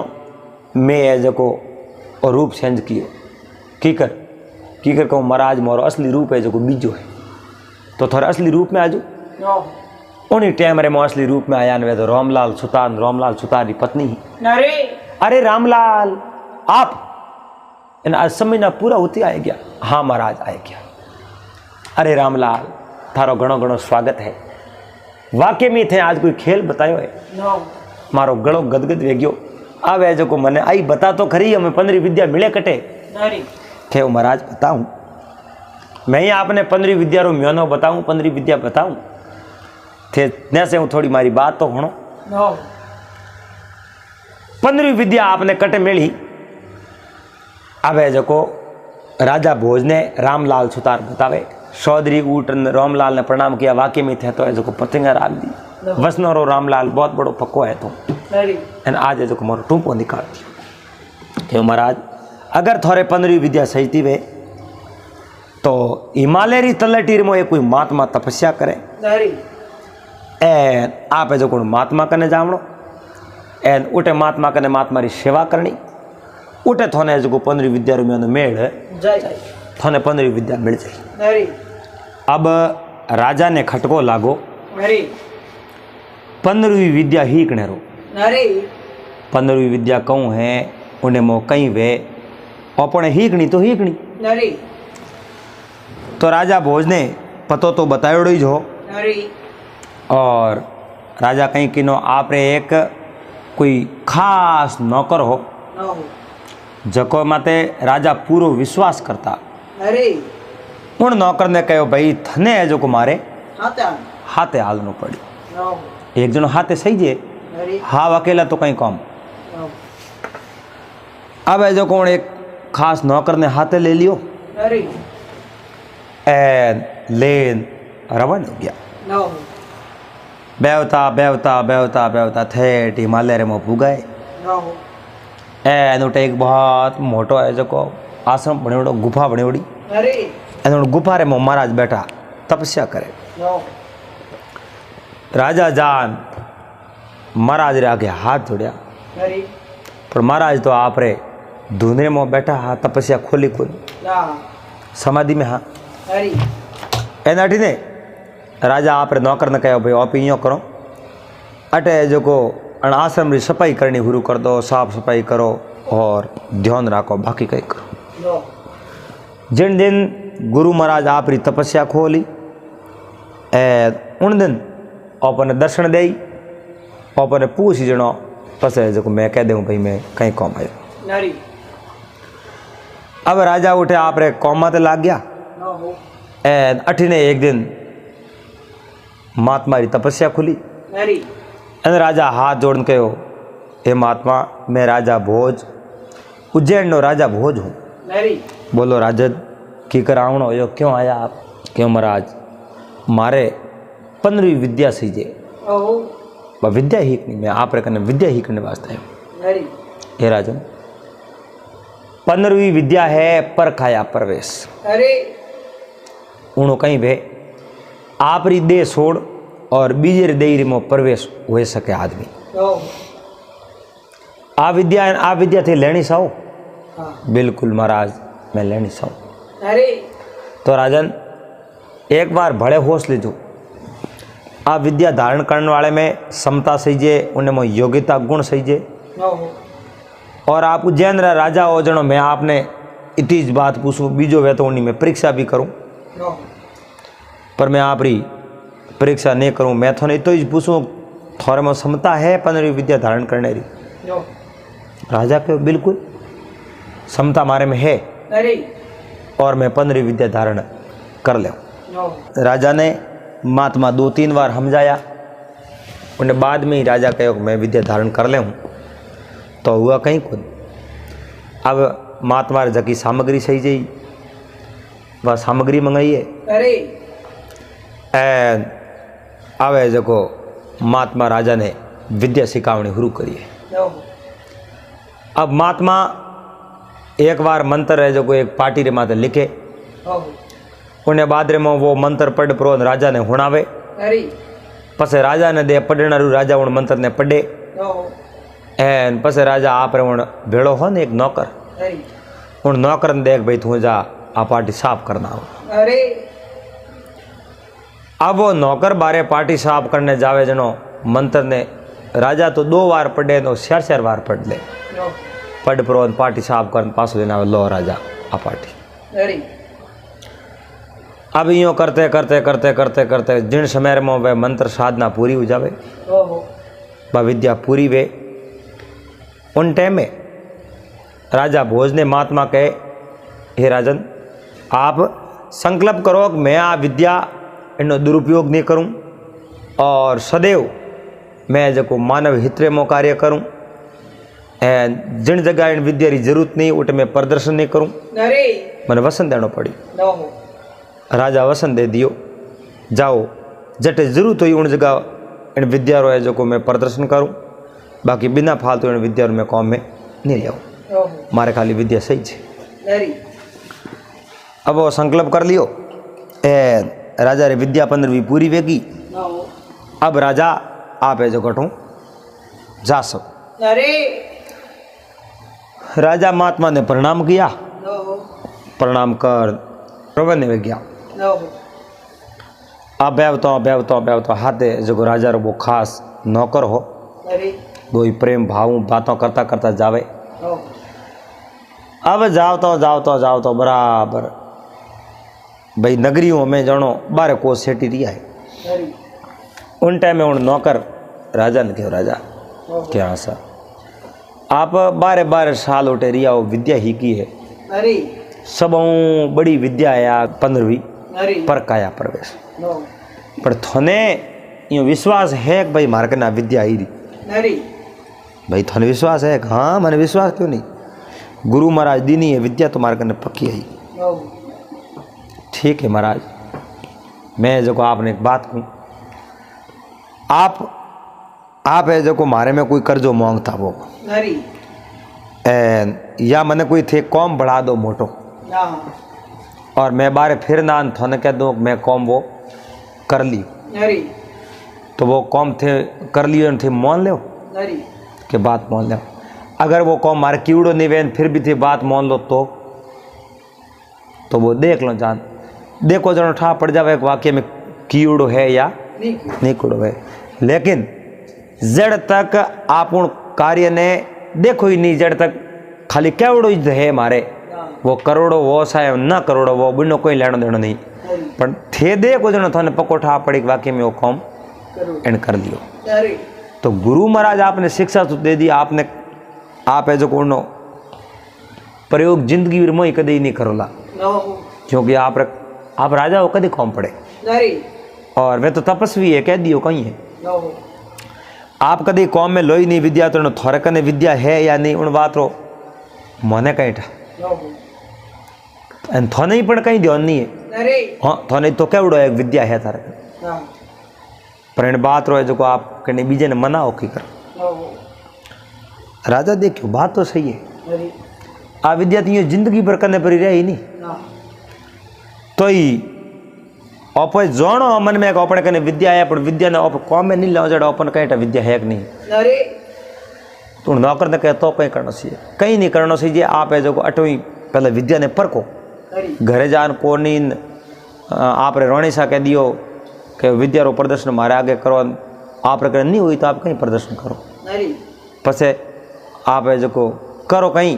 मैं जो रूप चेंज कियो कीकर कहूँ महाराज मोरो असली रूप है जो बीजो है, तो थोड़ा असली रूप में आजू। उन्हीं टाइम रे मो असली रूप में आया न तो रामलाल सुतार की पत्नी ही। अरे रामलाल आप आज समय ना पूरा होती आए गया? हाँ महाराज आए गया। अरे रामलाल थारो घणो घणो स्वागत है। वाकई में थे आज कोई खेल बतायो है? मारो गलो गदगद वे गयो। अब है जो मने आई बता तो खरी हमें 15 विद्या मिले कटे थे महाराज बताऊं मैं ही आपने 15 विद्या रो म्योनो बताऊं 15 विद्या बताऊं थे न से हूँ थोड़ी मारी बात तो हणो। 15 विद्या आपने कटे मिली। अब है जो राजा भोज ने रामलाल सुतार बतावे। सौदरी ऊट रामलाल ने प्रणाम किया। वाकई में थे तो जो पतंगा राग दी वसनो रो रामलाल बहुत बड़ो पक्को है तो एन आज जो मोरो टूंपो निकाल दियो। महाराज अगर थोड़े 15 विद्या सही थी वे तो हिमालय री तलटीर में कोई महात्मा तपस्या करे एन आप जो महात्मा कने जावणो एन उठे महात्मा कने महात्मा री सेवा करनी उठे थोने जो 15 विद्या रो में मेल थोने 15 विद्या मिल जाए। अब राजा ने खटको लागो 15वीं विद्या ही कने रो 15वीं विद्या कहूँ है उन्हें मो कहीं वे अपने हीकनी तो हीकनी। तो राजा भोज ने पतो तो बतायोड़ो ही हो। नरी और राजा कहीं किनो आपरे एक कोई खास नौकर हो न हो जको माते राजा पूरो विश्वास करता। अरे उन नौकर ने कहो भाई थने है जो को मारे हाथा हाथे हालनो पड़ी। न हो एक जनो हाथे सही जे नरी हाव अकेला तो कहीं कम। न हो अब है जो कौन एक खास नौकर ने हाथे ले लियो नरी लेन रवाना हो गया। न हो बेवता बेवता बेवता बेवता ठेठ हिमालय रे मो पुगाए। न हो एनुटे एक बहुत मोटो है जो को आश्रम बनेवड़ो गुफा बनेवड़ी। अरे एनु गुफा रे मो महाराज बैठा तपस्या करे। न हो राजा जान महाराज रे आगे हाथ जोड़िया नरी पर महाराज तो आप रे धुने में बैठा हा तपस्या खोली खोली ना समाधि में हा। नरी एनाठी ने राजा आप रे नौकर ने कहो भाई आप इं करो अटे जो को अण आश्रम री सफाई करनी शुरू कर दो साफ सफाई करो और ध्यान रखो बाकी कहीं करो। न जिन दिन गुरु महाराज आप री तपस्या खोली उन दिन अपने दर्शन दे अपने पूछ जनो पस जो मैं कह दूँ भाई मैं कहीं कौम आयो। नरी अब राजा उठे आप रे कौमा ते लाग गया। न हो अठीने एक दिन महात्मा री तपस्या खुली। नरी एन राजा हाथ जोड़न कहो हे महात्मा मैं राजा भोज उज्जैन नो राजा भोज हूँ। नरी बोलो राजन की करावण हो क्यों आया आप। क्यों महाराज मारे 15वीं विद्या सीजे ओहो वह विद्या ही नहीं मैं आप रे कने विद्या ही करने वास्ते आयो। नरी हे राजन 15वीं विद्या है पर खाया प्रवेश। अरे उनो कहीं भे आप री दे छोड़ और बीजे री देरी में प्रवेश हो सके आदमी। ओहो आ विद्या थी लेनी साओ। हाँ बिल्कुल महाराज मैं लेनी साओ। अरे तो राजन एक बार बड़े होश लीजो आ विद्या धारण करने वाले में समता सही जे उनमें योग्यता गुण सही जे न हो और आप उज्जैन रा राजा हो जनो मैं आपने इतनी बात पूछूं बीजो वे तो उन्हीं में परीक्षा भी करूं न हो पर मैं आप री परीक्षा नहीं करूं मैं थोड़े तो ही पूछूं थोड़े में क्षमता है 15वीं विद्या धारण करने री। न हो राजा के बिल्कुल क्षमता मारे में है अरे और मैं 15वीं विद्या धारण कर ले। न हो राजा ने महात्मा 2-3 बार समझाया उन्हें बाद में ही राजा कहो मैं विद्या धारण कर ले हूँ तो हुआ कहीं खुद। अब महात्मा जकी सामग्री सही जई वह सामग्री मंगाई है अरे आवे जको महात्मा राजा ने विद्या सिखावनी शुरू करी है। न हो अब महात्मा एक बार मंत्र है जो एक पार्टी रे माते लिखे ओहो उन्हें बाद रे में वो मंत्र पढ़ प्रो राजा ने हुणावे अरे पसे राजा ने दे पढ़नारू राजा उन मंत्र ने पढ़े न हो एन पसे राजा आप रे उन भेड़ो हो ने एक नौकर अरे उन नौकर ने देख भाई तू जा आ पार्टी साफ करना हो। अरे अब वो नौकर बारे पार्टी साफ करने जावे जनो मंत्र ने राजा तो 2 बार पढ़े तो 4 बार पढ़ ले न हो पढ़ प्रो पार्टी साफ कर पास लेना लो राजा आ पार्टी। अरे अब यूँ करते करते करते करते करते जिन समय में वह मंत्र साधना पूरी हो जावे ओहो वह विद्या पूरी वे उन टाइम में राजा भोज ने महात्मा कहे हे राजन आप संकल्प करो कि मैं आ विद्या इनो दुरुपयोग नहीं करूं और सदैव मैं जो मानव हित में कार्य करूं जिन जगह इन विद्या की जरूरत नहीं उठ में प्रदर्शन नहीं करूं अरे मैंने वसन देना पड़ी। न हो राजा वसन दे दियो जाओ जटे जरूरत हुई उन जगह इन विद्या रो है जो को मैं प्रदर्शन करूं बाकी बिना फालतू इन विद्या मैं कौम में नहीं ले आऊँ ओहो मारे खाली विद्या सही है। नरी अब वो संकल्प कर लियो राजा रे विद्या 15वीं पूरी वेगी। न हो अब राजा आप है जो घटूँ जा सको। अरे राजा महात्मा ने प्रणाम किया न हो प्रणाम कर प्रबंध में गया। न हो अब बेवतो हाथे जो राजा रो वो खास नौकर हो अरे वो ही प्रेम भाव बातों करता करता जावे। न हो अब जाओ तो बराबर भाई नगरियों में जानो 12 कोस सेटी रिया है। अरे उन टाइम में उन नौकर राजा ने कहो राजा क्या सा आप 12 साल उठे रिया हो विद्या ही की है अरे सब बड़ी विद्या है आ 15वीं अरे पर काया प्रवेश नो पर थोने यो विश्वास है कि भाई मार के ना विद्या आई रही अरे भाई थोने विश्वास है कि हाँ मैंने विश्वास क्यों नहीं गुरु महाराज दीनी है विद्या तो मार करने पक्की आई। नो ठीक है महाराज मैं जो को आपने एक बात कहूँ आप है जो को मारे में कोई कर्जो मांगता वो अरे या मैंने कोई थे कौम बढ़ा दो मोटो ना और मैं बारे फिर ना थोने कह दूँ मैं कौम वो कर ली अरे तो वो कौम थे कर लियो थे मान लो अरे कि बात मान लो अगर वो कौम मारे कीड़ो नहीं वेन फिर भी थे बात मान लो तो वो देख लो जान देखो जनो ठा पड़ जावे वाक्य में कीड़ो है या नहीं कीड़ो है लेकिन जड़ तक आप उन कार्य ने देखो ही नहीं जड़ तक खाली केवड़ो ही है मारे वो करोड़ों वो साहे ना करोड़ों वो बिनो कोई लेनो देनो नहीं पर थे देखो जनो थाने पको ठा पड़ी वाक्य में वो कौम एंड कर लियो। अरे तो गुरु महाराज आपने शिक्षा तो दे दी आपने आप है जो कोनो प्रयोग जिंदगी में ही कभी नहीं करोला नो क्योंकि आप राजा हो कभी कौम पड़े अरे और वे तो तपस्वी है कह दियो कहीं है नो आप कभी कौम में लोई नहीं विद्या तो थोड़े कने विद्या है या नहीं उन बात रो मोने कहीं ठा नो थोने ही पण कहीं ध्यान नहीं है अरे हाँ थोने तो क्या उड़ो एक विद्या है थारे ना पर इन बात रो है जो को आप कहीं बीजे ने मना हो की कर नो राजा देखियो बात तो सही है अरे आ विद्या तो ये जिंदगी भर करने पर रही नहीं ना तो ही आप जानो मन में अपने कने विद्या है पर विद्या ने आप कौम में नहीं लाओ जड़ अपन कहीं विद्या है कि नहीं अरे तो नौकर ने कहे तो कहीं करना चाहिए कहीं नहीं करना चाहिए आप है जो 8वीं पहले विद्या ने परखो अरे घरे जान को नहीं आप रोणी सा कह दियो कि विद्या रो प्रदर्शन मारे आगे करो आप रे नहीं हुई तो आप कहीं प्रदर्शन करो अरे पसे आप है जो करो कहीं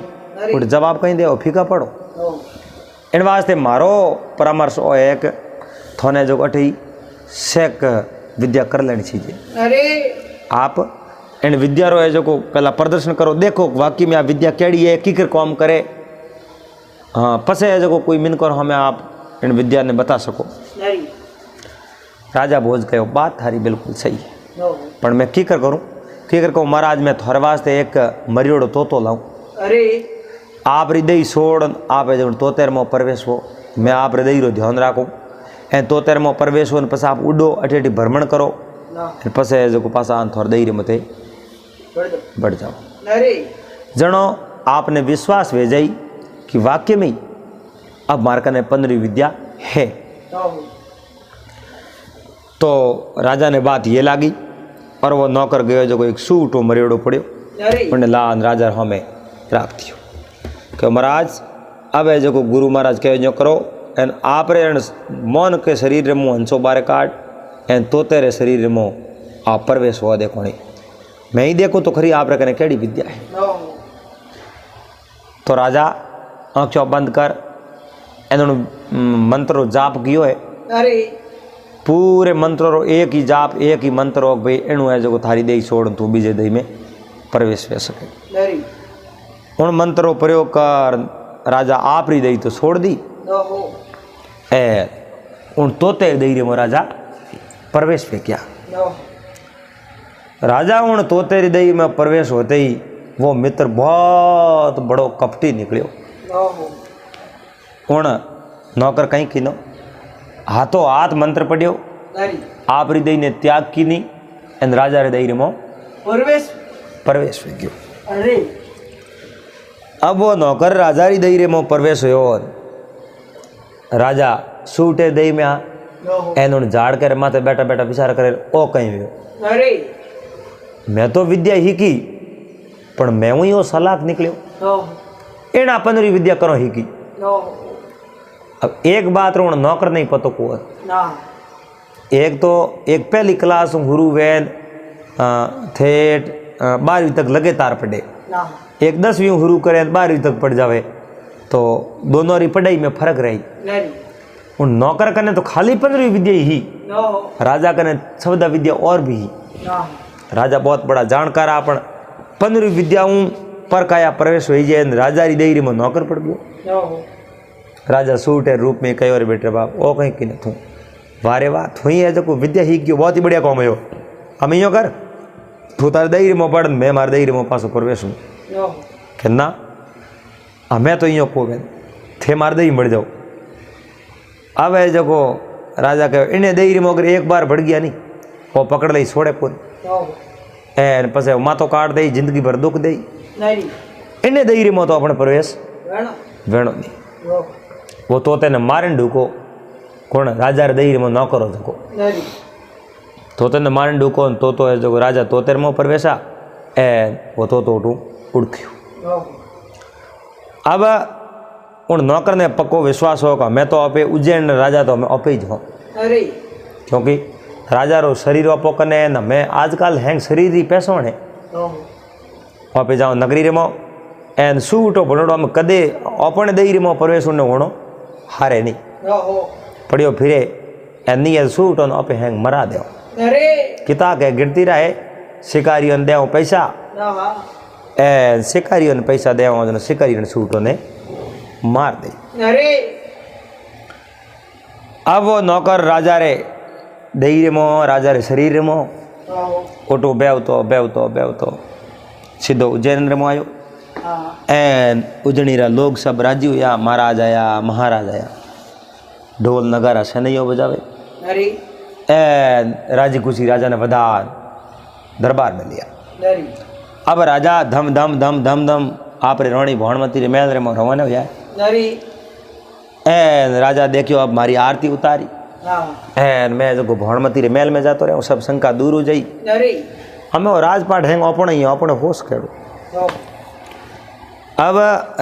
और जवाब कहीं दे फीका पड़ो नो इन वास्ते मारो परामर्श ओ एक थोने जो अठी सेक विद्या कर लेनी चाहिए अरे आप इन विद्या रो है जो को पहला प्रदर्शन करो देखो वाकई में आ विद्या केड़ी है किकर कौम करे हाँ पसे है जो कोई मिन करो हमें आप इन विद्या ने बता सको। अरे राजा भोज कहो बात थारी बिल्कुल सही है नो पर मैं कीकर करूँ कीकर कहूँ महाराज मैं थोड़े वास्ते एक मरियोड़ो तोतो लाऊं अरे आप हृदय छोड़ आप जो तोतेर में प्रवेश हो मैं आप हृदय रो ध्यान राखूँ ऐं तोतेर में प्रवेश हो पस आप उडो अठी भ्रमण करो ना पस जो पासा थोड़ा दई मथे बढ़ जाओ अरे जनो आपने विश्वास भेजाई कि वाक्य में ही अब मार्का ने 15वीं विद्या है नो तो राजा ने बात ये लागी और वो नौकर गयो जो एक सूटो मरियोड़ो पड़ो अरे उन्हें लान राजा हमें राख दियो कि महाराज अब है जो गुरु महाराज कहो जो करो एन आप रे मौन के शरीर में हंसो बारे काट एन तोते रे शरीर में आप प्रवेश हुआ देखो नहीं मैं ही देखो तो खरी आप रे कने केड़ी विद्या है। नो तो राजा आँखों बंद कर एनो मंत्रो जाप कियो है अरे पूरे मंत्रो रो एक ही जाप एक ही मंत्र हो भाई एणु है जो थारी दई छोड़ तू बीजे दई में प्रवेश वे सके अरे उन मंत्रो प्रयोग कर राजा आप री दई तो छोड़ दी नो ए उन तोते दई रे में राजा प्रवेश पे किया नो राजा उन तोते री दई में प्रवेश होते ही वो मित्र बहुत बड़ो कपटी निकलियो नो उन नौकर कहीं किनो हाथों हाथ मंत्र पढ़ियो अरे आप हृदय ने त्याग की नहीं एन राजा हृदय में प्रवेश हो गयो। अरे अब वो नौकर राजा हृदय में प्रवेश हो राजा सूटे दई में आ नो एन झाड़ कर माथे बैठा बैठा विचार करे ओ कहीं हुयो अरे मैं तो विद्या ही की पर मैं ही वो सलाख निकलियो नो एना 15वीं विद्या करो ही की। नो अब एक बात रो नौकर नहीं पतो को ना एक तो एक पहली क्लास गुरु वैन थेट 12वीं तक लगातार पढ़े ना एक 10वीं गुरु करे 12वीं तक पढ़ जावे तो दोनों री पढ़ाई में फर्क रही। नहीं उन नौकर कने तो खाली 15वीं विद्या ही, न हो राजा कने शब्द विद्या और भी ही। ना राजा बहुत बड़ा जानकार आ, पण 15वीं विद्याऊं पर काया प्रवेश हुई जाए राजा री देरी में नौकर पड़ गयो। न हो राजा सूट है रूप में कहो रे बेटे बाप ओ कहीं कि थू वारे वाह थू ही है जो विद्या ही गयो, बहुत ही बढ़िया काम है। हम यो कर तू तार दई में पढ़, मैं मार दई में पासो प्रवेश हूँ न हो कि ना हमें तो यो को थे मार दई बढ़ जाओ। अब है जो राजा कहो इन्हें दई में अगर एक बार बढ़ गया नहीं वो पकड़ ली छोड़े पूरी न हो एन पसे माथो काट दई जिंदगी भर दुख दई। नहीं इन्हें दई में तो अपने प्रवेश वेण वेणो नहीं। न हो वो तो तेने मारन ढूको कोण राजा रे दई में नौकरो धको नहीं तो तेने मारन ढूको तो है जो राजा तो तेरे में प्रवेशा ए वो तो उठू उड़क्यू। न हो अब उन नौकर ने पक्को विश्वास होगा मैं तो आपे उज्जैन राजा तो मैं आपे ही जाऊँ, अरे क्योंकि राजा रो शरीर आपो कने न मैं आजकल हैंग शरीर ही पैसो ने न हो आपे जाऊँ नगरी रे मो एन सूटो बनोड़ो में कदे अपने दई रे मो प्रवेश उन्हें होनो हारे नहीं न हो पड़ियो फिरे एन नहीं सूटो आपे हैंग मरा दो अरे किता के गिरती रहे शिकारियों ने देव पैसा ना हा ए शिकारियों ने पैसा देव शिकारियों ने सूटों ने मार दे। अरे अब वो नौकर राजा रे दई रे मो राजा रे शरीर रे मो न हो ओटो बेवतो सीधो उज्जैन रे मो आयो। हाँ एन उजनी रा लोग सब राजी हुआ, महाराज आया महाराज आया ढोल नगारा सनैयो बजावे अरे एन राजी खुशी राजा ने वधान दरबार में लिया। अरे अब राजा धम धम धम धम धम आप रे रानी भाणमती रे महल रे में रवाना हो जाए। अरे एन राजा देखियो अब मारी आरती उतारी हाँ एन मैं जो भाणमती रे महल में जातो रहो सब शंका दूर हो जाई। अरे हमें वो राजपाट हैंग अपने होश खेड़ो। न अब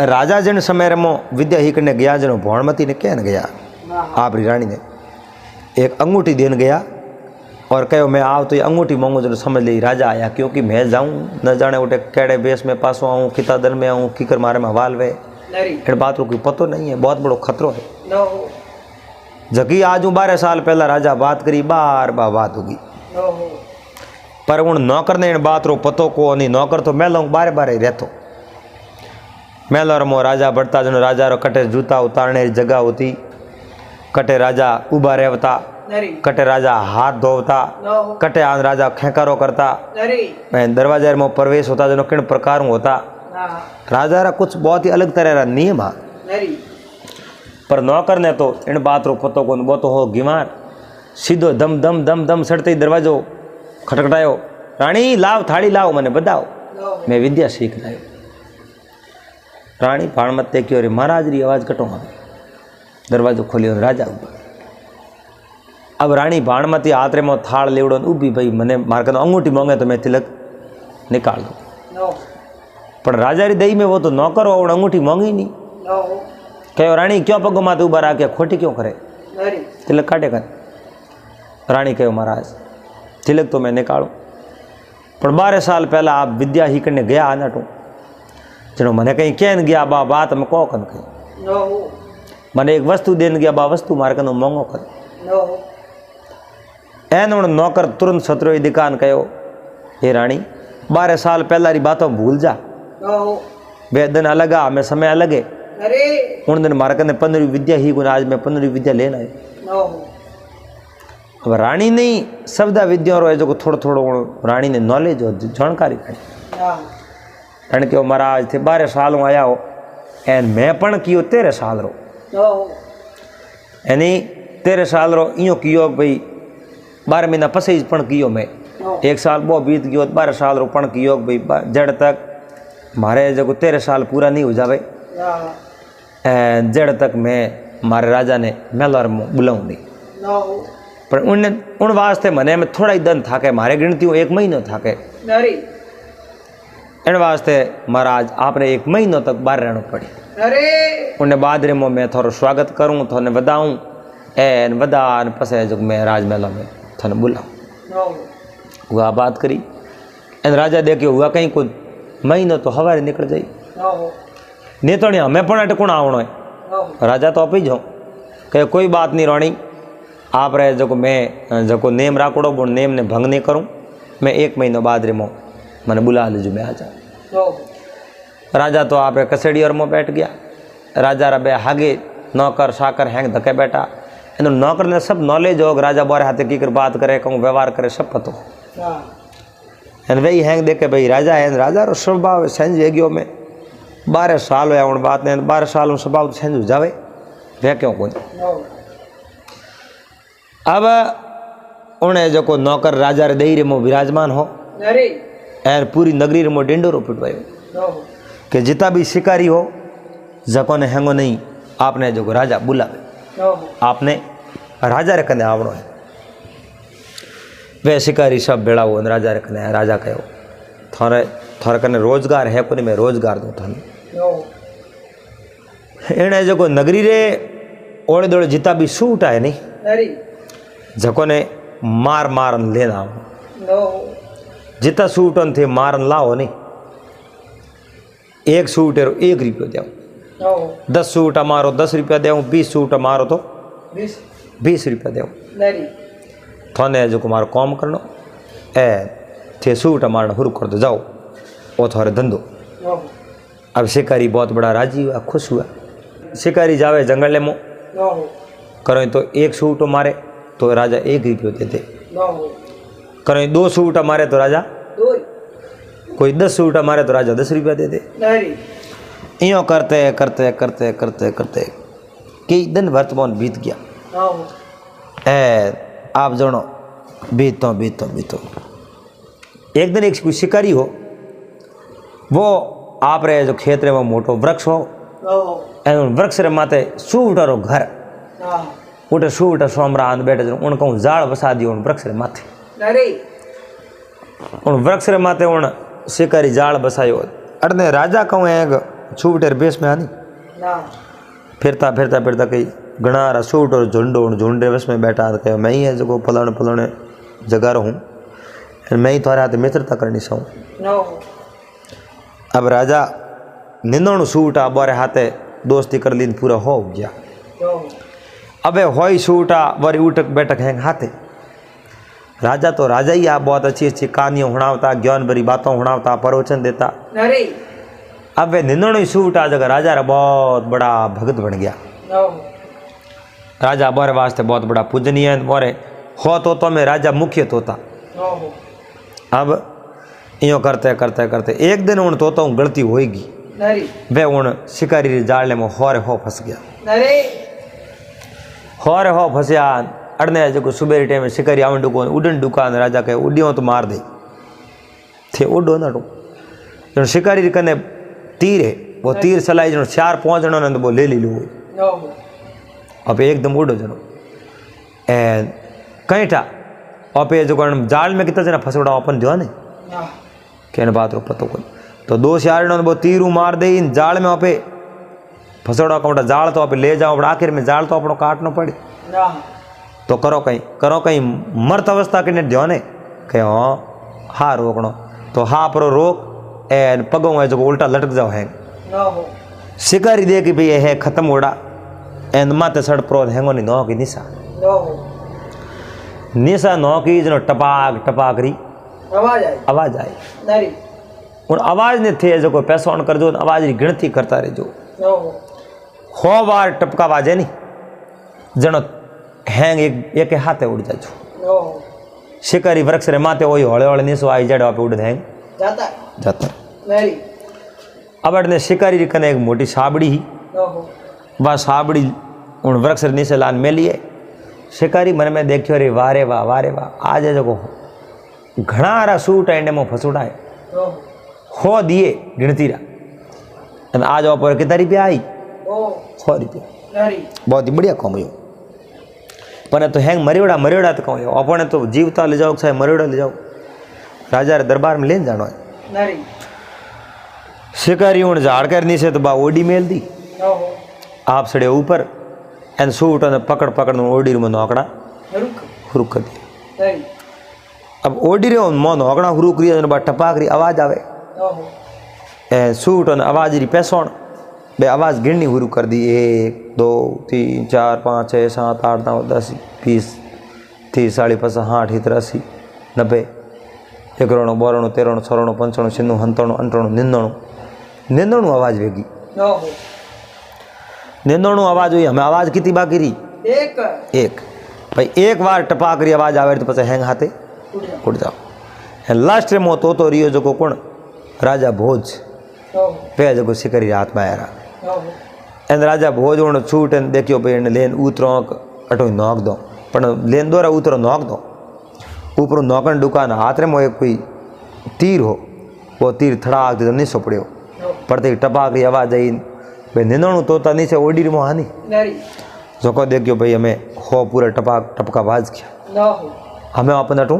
राजा जन समय रे मो विद्या ही करने गया जनो भाणमती ने कहन गया ना आप री रानी ने एक अंगूठी देन गया और कहो मैं आओ तो ये अंगूठी मांगो जनो समझ ली राजा आया, क्योंकि मैं जाऊँ न जाने उठे केड़े बेस में पासो आऊँ किता दर में आऊँ कीकर मारे में हवाल वे अरे इन बात को कोई पतो नहीं है, बहुत बड़ो खतरो है। न हो जकी आज 12 साल पहला राजा बात करी बार बात होगी, न हो पर उन नौकर ने इन बात रो पतो को नहीं। नौकर तो मेलों बारे रहतो मेलो रमो राजा बढ़ता जनो राजा रो कटे जूता उतारने जगह होती, कटे राजा उबा रहता, अरे कटे राजा हाथ धोवता, न हो कटे आन राजा खेकारो करता, अरे दरवाजे में प्रवेश होता जनो किन प्रकार होता। हाँ राजा रा कुछ बहुत ही अलग तरह रा नियम है, अरे पर नौकर ने तो इन बात रो पतो को वो तो हो गिमार सीधो दम दम दम दम सड़ते ही दरवाजो खटखटायो, रानी लाव थाली लाओ मने बताओ न हो मैं विद्या सीख लायो। रानी भाणमती की और महाराज री आवाज कटो दरवाजो खोलियो राजा ऊपर। अब रानी भाणमती हाथ रे मो थाल लेवड़ो ऊभी भाई मने मार कदो अंगूठी मांगे तो मैं तिलक निकाल दूँ, न हो पर राजा री दई में वो तो नौकर हो अंगूठी मांगी नहीं। न हो कहो रानी क्यों पगो माथे उबा रहा खोटी क्यों करे अरे तिलक काटे कर। रानी कहो महाराज तिलक तो मैं निकालू, पर 12 साल पहला आप विद्या ही करने गया आना टू जनो मैंने कहीं कहन गया बा बात में कहो कन कहीं न हो मैंने एक वस्तु देन गया बा वस्तु मार कन मांगो कर। न हो एन उन नौकर तुरंत सतरो दिकान कहो हे रानी 12 साल पहला री बातों भूल जा, न हो वे दिन अलग आ मैं समय अलग है। अरे उन दिन मार कन 15वीं विद्या ही गुण आज मैं 15वीं विद्या लेना है। न हो अब रानी नहीं शब्दा विद्या रो है जो थोड़ो थोड़ो रानी ने नॉलेज हो जानकारी काढ़ी। हाँ कारण के महाराज थे 12 साल आया हो एन मैं पण कियो 13 साल रो न हो यानी 13 साल रो इं कियो भाई 12 महीना पसे पण कियो मैं न 1 साल वो बीत गयो 12 साल रो पण कियो भाई जड़ तक मारे जो 13 साल पूरा नहीं हो जावे जड़ तक मैं मारे राजा ने मेलर में बुलाऊं नहीं। न हो पर उन वास्ते मने में थोड़ा ही दन थाके मारे गिनती 1 महीनो थाके अरे इन वास्ते महाराज आपने 1 महीनों तक बाहर रहना पड़ी। अरे उन्हें बाद रे मैं थोड़ा स्वागत करूँ थोने बधाऊँ एन बधान पसे जो मैं राजमहल में थोने बुलाऊँ न हो वह बात करी एन राजा देखियो हुआ कहीं कुछ महीनों तो हवारे निकल जाई न हो नहीं तो नहीं हमें पण अटकूण आवणो है। न हो राजा तो आप ही जाओ कहे कोई बात नहीं रोणी, आप रहे जो मैं जो नेम राखोड़ो वो नेम ने भंग नहीं करूँ, मैं 1 महीनों बाद रे मो मैंने बुला लीजो, मैं आ जाऊँ। राजा तो आप कसेड़ी और मो बैठ गया। राजा रे बे हागे नौकर साकर हैंग धके बैठा। इन नौकर ने सब नॉलेज हो, राजा बारे हाथे की कर बात करे, कहूँ व्यवहार करे, सब पतो। एन वही हैंग देखे भाई राजा है, राजा रो स्वभाव सेंज गयो में 12 साल हुआ उन बात ने, 12 साल में स्वभाव सेंज जावे वे क्यों कोई। अब उन्हें जो को नौकर राजा रे दई रे मो विराजमान हो एन पूरी नगरी रे मो डिंडोरो पिटवायो कि जितना भी शिकारी हो जको ने हैंगो नहीं, आपने जो राजा बुलावे, आपने राजा रे कने आवड़ो है। वे शिकारी सब बेड़ा हो राजा रे कने। राजा कहो थारे थारे कने रोजगार है कोनी, मैं रोजगार दूं थाने। एने जो नगरी रे ओड़े दोड़े जितना भी सूट आए नहीं जको ने मार मारन लेना जितना सूट थे मारन लाओ नहीं, 1 सूट है 1 रुपया दो, 10 सूट मारो 10 रुपया दे, 20 सूट मारो तो 20 रुपया दे। थाने जो मारो काम करनो ए थे सूट मारना शुरू कर दो, जाओ वो थारे धंधो। अब शिकारी बहुत बड़ा राजी हुआ, खुश हुआ। शिकारी जावे जंगल में करो तो 1 सूट मारे तो राजा 1 रुपया देते, करो 2 सूट मारे तो राजा, कोई 10 सूट मारे तो राजा 10 रुपया देते। यो करते करते करते करते करते कई दिन वर्तमान बीत गया। ए आप जानो बीतो बीतो बीतो एक दिन एक कोई शिकारी हो, वो आप रे जो खेत रे में मोटो वृक्ष हो, वृक्ष रे माथे सूटरो घर उठे सूट सोमरा आंद बैठे उन कहूँ जाड़ बसा दियो उन वृक्ष रे माथे। उन वृक्ष रे माथे उन शिकारी जाड़ बसायो। अड़ने राजा कहूँ एक छूटे बेस में आनी फिरता फिरता फिरता कई घना रा सूट और झुंड बस में बैठा कहो मैं ही है जो फलाने फलाने जगह रहूँ, मैं ही तुम्हारे हाथ मित्रता करनी चाहूँ। अब राजा निंदोण सूट आ बारे हाथे दोस्ती कर ली पूरा हो गया। अबे हो सूट आ बारी उठक बैठक हैं हाथे। राजा तो राजा ही आ, बहुत अच्छी अच्छी कहानियाँ सुनावता, ज्ञान भरी बातों सुनावता, प्रवचन देता। अब वे निंदोण सूट आ जगह राजा रा बहुत बड़ा भगत बन गया। राजा बारे वास्ते बहुत बड़ा पूजनीय है, बोरे हो तो मैं राजा मुख्य तोता। अब यो करते करते करते एक दिन उन तोता गलती होगी, वे उन शिकारी जाले में हो फंस गया। हो फंसिया। अड़ने जो सुबह टाइम शिकारी आवन डुको उड़न दुकान राजा कहे उड़ियो तो मार दे थे उड़ो ना जो शिकारी कने तीर है, वो तीर चलाई जो 4-5 जनों ने तो वो ले लो। अब एकदम उड़ो जनो ए कहीं था अब ये जो जाल में कितना जना फंसोड़ा अपन जो है कहने बात रो पतो को तो 2-4 ने वो तीरू मार दे इन जाल में पे फंसोड़ा का जाल तो आप ले जाओ, आखिर में जाल तो अपनों काटना पड़े। तो करो कहीं मर्त अवस्था के ने ध्यान कहे हाँ रोकनो तो हाँ पर रोक ए पगों है जो उल्टा लटक जाओ है। शिकारी दे कि भाई है खत्म होड़ा एन माते सड़ प्रो हैंगो नहीं नौ की निशा निशा नौ की जो टपाक टपाक री आवाज आई और आवाज ने थे जो कोई पैसा ऑन कर जो आवाज री गिनती करता रहे जो हो बार टपका आवाजे नहीं जनो हैंग एक हाथे उड़ जाओ। शिकारी वृक्ष रे माते वही हौले हौले निशो आई जड़े पे उड़ हैंग जाता। अब अड़ने शिकारी री कने एक मोटी साबड़ी ही वह साबड़ी उन वृक्ष नीचे लान में लिए। शिकारी मन में देखियो रे वारे वाह आज जो घना रा सूट एंडे में फसूड़ा है हो दिए गिनती रा आज पर कितना रुपया आई 100 रुपया बहुत ही बढ़िया काम हो पर तो हैंग मरियोड़ा तो कहूँ अपने तो जीवता ले जाओ चाहे मरियोड़ा ले जाओ राजा रे दरबार में लेन जानो है। शिकारी उन झाड़ कर नीचे तो बा ओडी मेल दी आप सड़े ऊपर एन सूट पकड़ पकड़ ओडी में नौकड़ा हुरुक कर दिया। अब ओडी रे मो नौकड़ा हुरुक रही बा टपाक रही आवाज आवे ए सूट आवाज री पैसोण बे आवाज़ गिननी शुरू कर दी 1 2 3 4 5 6 7 8 9 10 20 30 40 50 60 83 90 91 92 93 94 95 96 97 98 99 आवाज़ वेगी। ओहो 99 आवाज़ हुई। हमें आवाज़ कितनी बाकी रही? एक। भाई एक बार टपा करी आवाज़ आवे तो पछे हैंग हाथे उड़ जाओ। लास्ट में तो रियो जो कोण राजा भोज पे जो शिकारी हाथ में आया एन राजा भोज उन छूट एन देखियो भाई एने लेन उतरो अटो नोक दो पण लेन दोरा उतरो नोक दो ऊपर नोकन दुकान हाथ में एक कोई तीर हो वो तीर थड़ाक दे नहीं सपड़ियो पड़ते टपाक की आवाज़ आई भाई निंदणु तोता नीचे ओडी में हानी जोको देखियो भाई हमें हो पूरा टपाक टपका बाज किया हमें अपन अटू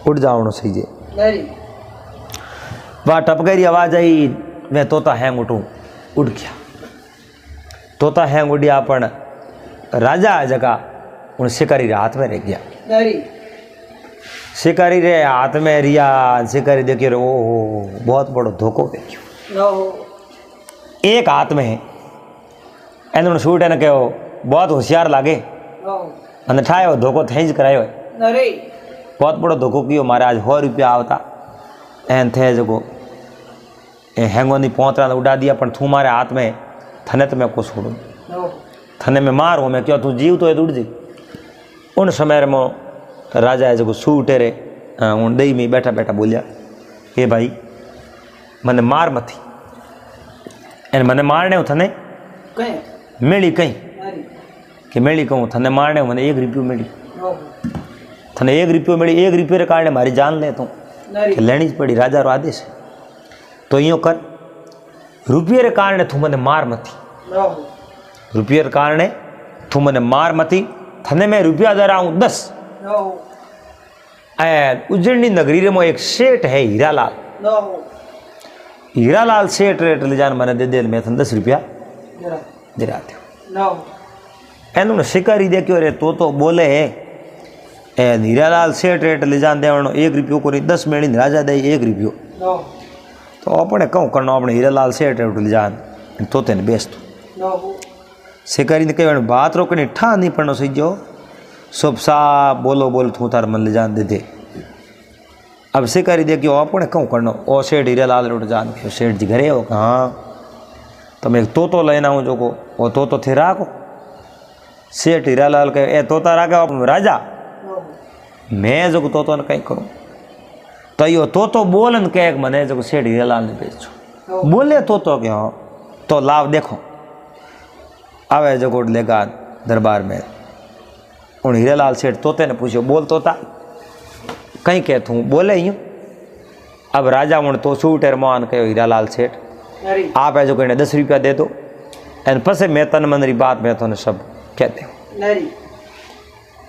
उड़ जावणो सही जे वह टपकेरी आवाज़ आई मैं तोता हैंग उठूँ उड़ गया। तोता हैंग उड़िया पण राजा जगह उन शिकारी रे हाथ में रह गया। शिकारी रे हाथ में रिया शिकारी देखियो रे ओ बहुत बड़ो धोखो देखियो एक हाथ में एन शूट एने कहो बहुत होशियार लागे अने ठायो धोखो थई ज करायो बहुत बड़ो धोखो कियो मारे आज 100 रुपया आवता एन थे जो हैंगोनी पोतरा उड़ा दिया पण तू मारे हाथ में थने तो मैं को छोड़ू थने में मारू मैं क्यों तू जीव तो उड़ जी। उन समय में राजा है जो सूटे रे उन दही में बैठा बैठा बोलिया हे भाई मने मार मथी एन मने मारने थने मेली कहीं कि मेली कहूँ थने मारने मैंने 1 रुपयो मिली थने 1 रुपयो मिली 1 रुपये रे कारण मारी जान ले तू लेनी पड़ी राजा रो आदेश तो यो कर रुपये रे कारण तू मने मार मथी रुपये रे कारण तू मने मार मथी थने मैं रुपया दराऊं 10 उज्जैनी नगरी रे मो एक सेठ है हीरालाल सेठ रेट ले जान मैंने दे मैं थने 10 रुपया दिरा एनु शिकारी देखियो रे तो बोले है हीरालाल सेठ रेट ले जान देवणो 1 रुपयो को 10 मेणी राजा दे 1 रुपयो तो अपने कहूँ करना अपने हीरालाल सेठ रेट ले जान तो तेने बेचतो शिकारी ने कहे बात रोकनी ठा नहीं पड़नो सही जो सब सा बोलो बोल तू तार मन ले जान दे दे। अब शिकारी देखियो अपने कहूँ करनो ओ सेठ हीरालाल रेट जान के सेठ जी घरे हो हाँ તમે તોતો લઈને આવું જોકો ઓ તોતો થી રાખો શેઠ હીરાલાલ કહે એ તોતા રાખે રાજા मैं जो तोतो ने कहीं करूँ तो यो तोतो बोलन कहे मने जो सेठ हीरालाल ने बेचो बोले तोतो के हाँ तो लाभ देखो आवे जो गोट लेगा दरबार में उन हीरालाल सेठ तोते ने पूछो बोल तोता कहीं कहता हूँ बोले यूँ अब राजा उन तो शूटर मान कहो हीरालाल सेठ आप है जो कहने 10 रुपया दे दो एन पसे मैं तन मन री बात मैं तो सब कहते हूँ।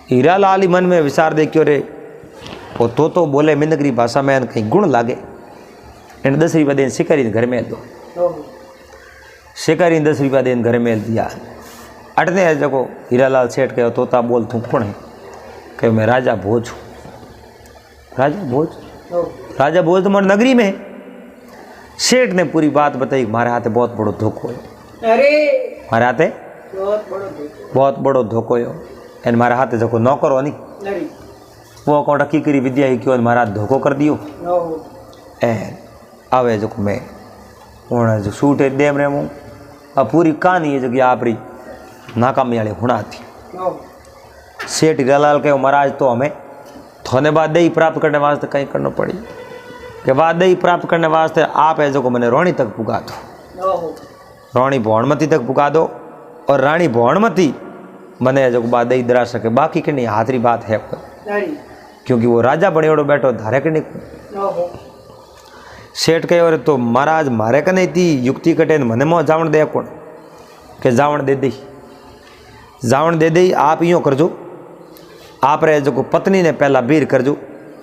हीरालाल ही मन में विचार देखियो रे वो तो बोले मिनगरी भाषा में कहीं गुण लागे इन 10 रुपया देन शिकारी घर में दो शिकारी 10 रुपया देन घर में दिया अटने है जो हीरालाल सेठ कहो तोता बोल तू कौन है कहो मैं राजा भोज हूँ राजा भोज तो मन नगरी में सेठ ने पूरी बात बताई मारे हाथे बहुत बड़ो धोखो है मारे हाथे बहुत बड़ो धोखो है एन मारे हाथे जो नौकर हो नहीं वो कौन की करी विद्या ही क्यों मारा धोखो कर दियो एन आवे जो मैं उन्हें जो शूट है देम रे मुँह अब पूरी कहानी है जो कि आप नाकामी वाले होना थी। सेठ हीरालाल कहो महाराज तो हमें थोने बाद दही प्राप्त करने वास्ते कहीं करना पड़ी कि बाद दही प्राप्त करने वास्ते आप है जो को मैंने रोणी तक पुगा दो रानी भौणमती तक पुगा दो और रानी भौणमती मने जो बाद दही दरा सके बाकी के नहीं हाथरी बात है क्योंकि वो राजा बड़े बैठो धारे के नहीं सेठ कहे और तो महाराज मारे का नहीं थी युक्ति कटे मने मो जावण दे कौन के जावण दे दी आप यूँ करजो आप रे जो पत्नी ने पहला बीर करजो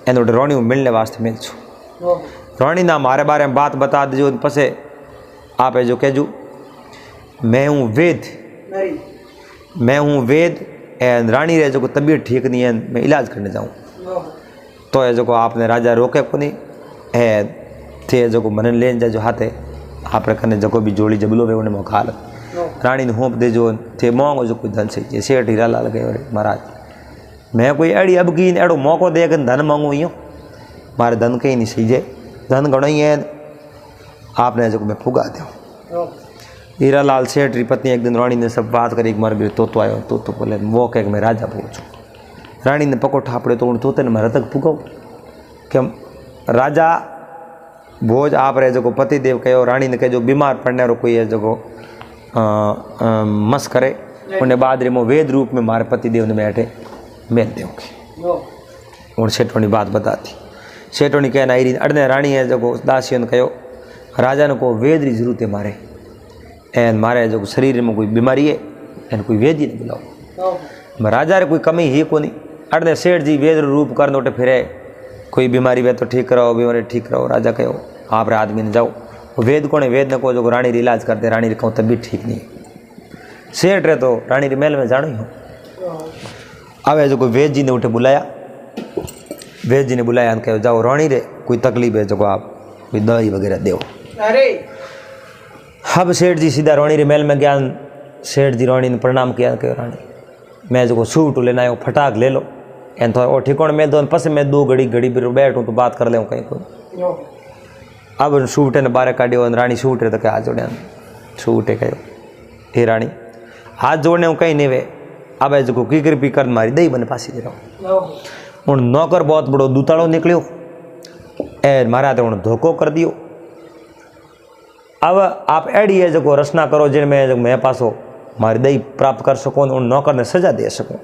एन रोणी मिलने वास्ते मिल छो रोणी ना मारे बारे में बात बता दीजो पसे आप जो कहजो मैं हूँ वेद एन रानी रे जो तबीयत ठीक नहीं है मैं इलाज करने जाऊँ तो ये जो आपने राजा रोके को नहीं है थे जो मन लेन जाए जो આપણે કને જકો બી જોડી જબલો વે ઉને મોખાલ રાણીને હોંપ દેજો તે મોંગો જો કોઈ ધન સહી છે શેઠ હીરાલાલ ગયો મહારાજ मैं कोई अड़ी अब की अड़ो मौको दे के धन मांगू यूँ मारे धन कहीं नहीं सही जाए धन घणो ही है आपने जो मैं फुगा दो हीरालाल सेठ री पत्नी एक दिन रानी ने सब बात करी मारे भी तो आयो तो बोले वो कह मैं राजा पहुँचू रानी ने पको ठापड़े तो तोते ने मैं रतक फुगाऊ कि राजा भोज आप रहे जो पतिदेव कहो रानी ने कहो बीमार पड़ने रो कोई है जो मस करे उन्हें बाद रे मो वेद रूप में मारे पतिदेव ने बैठे मेल देंगे और सेठों बात बताती सेठों कहना आई अड़ने रानी है जो दासियों ने कहो राजा ने को वेद री जरूरत है मारे एन मारे जो शरीर में कोई बीमारी है एन कोई वेद ही नहीं बुलाओ राजा रे कोई कमी ही को नहीं अड़ने सेठ जी वेद रूप कर नोटे फिरे कोई बीमारी वे तो ठीक कराओ बीमारी ठीक कराओ राजा कहो आप रे आदमी ने जाओ वेद को वेद ने को जो रानी री इलाज करते रानी रे कहूँ तब भी ठीक नहीं सेठ रे तो रानी री महल में जानो ही हो आवे जो कोई वेद जी ने उठे बुलाया वेद जी ने बुलाया कहो जाओ रानी रे कोई तकलीफ है जो आप कोई दवाई वगैरह दो अरे अब सेठ जी सीधा रानी रे महल में गया सेठ जी रानी ने प्रणाम किया कहो रानी मैं जो सूट लेना आयो फटाक ले लो एन तो और ठिकाने में दो पस मैं 2 घड़ी फिर बैठूँ तो बात कर ले कहीं को अब सूट ने बारे काढ़ियो रानी सूट है तो क्या हाथ जोड़े सूट है कहो हे रानी हाथ जोड़ने कहीं नहीं वे अब जो कीकर पीकर मारी दही बने पासी दे रहा हूँ नौकर बहुत बड़ो दूताड़ो निकलियो ए मारा तो धोखो कर दियो अब आप एडी है जो रचना करो जिनमें जो मैं पासो मारी दही प्राप्त कर सको उन नौकर ने सजा दे सको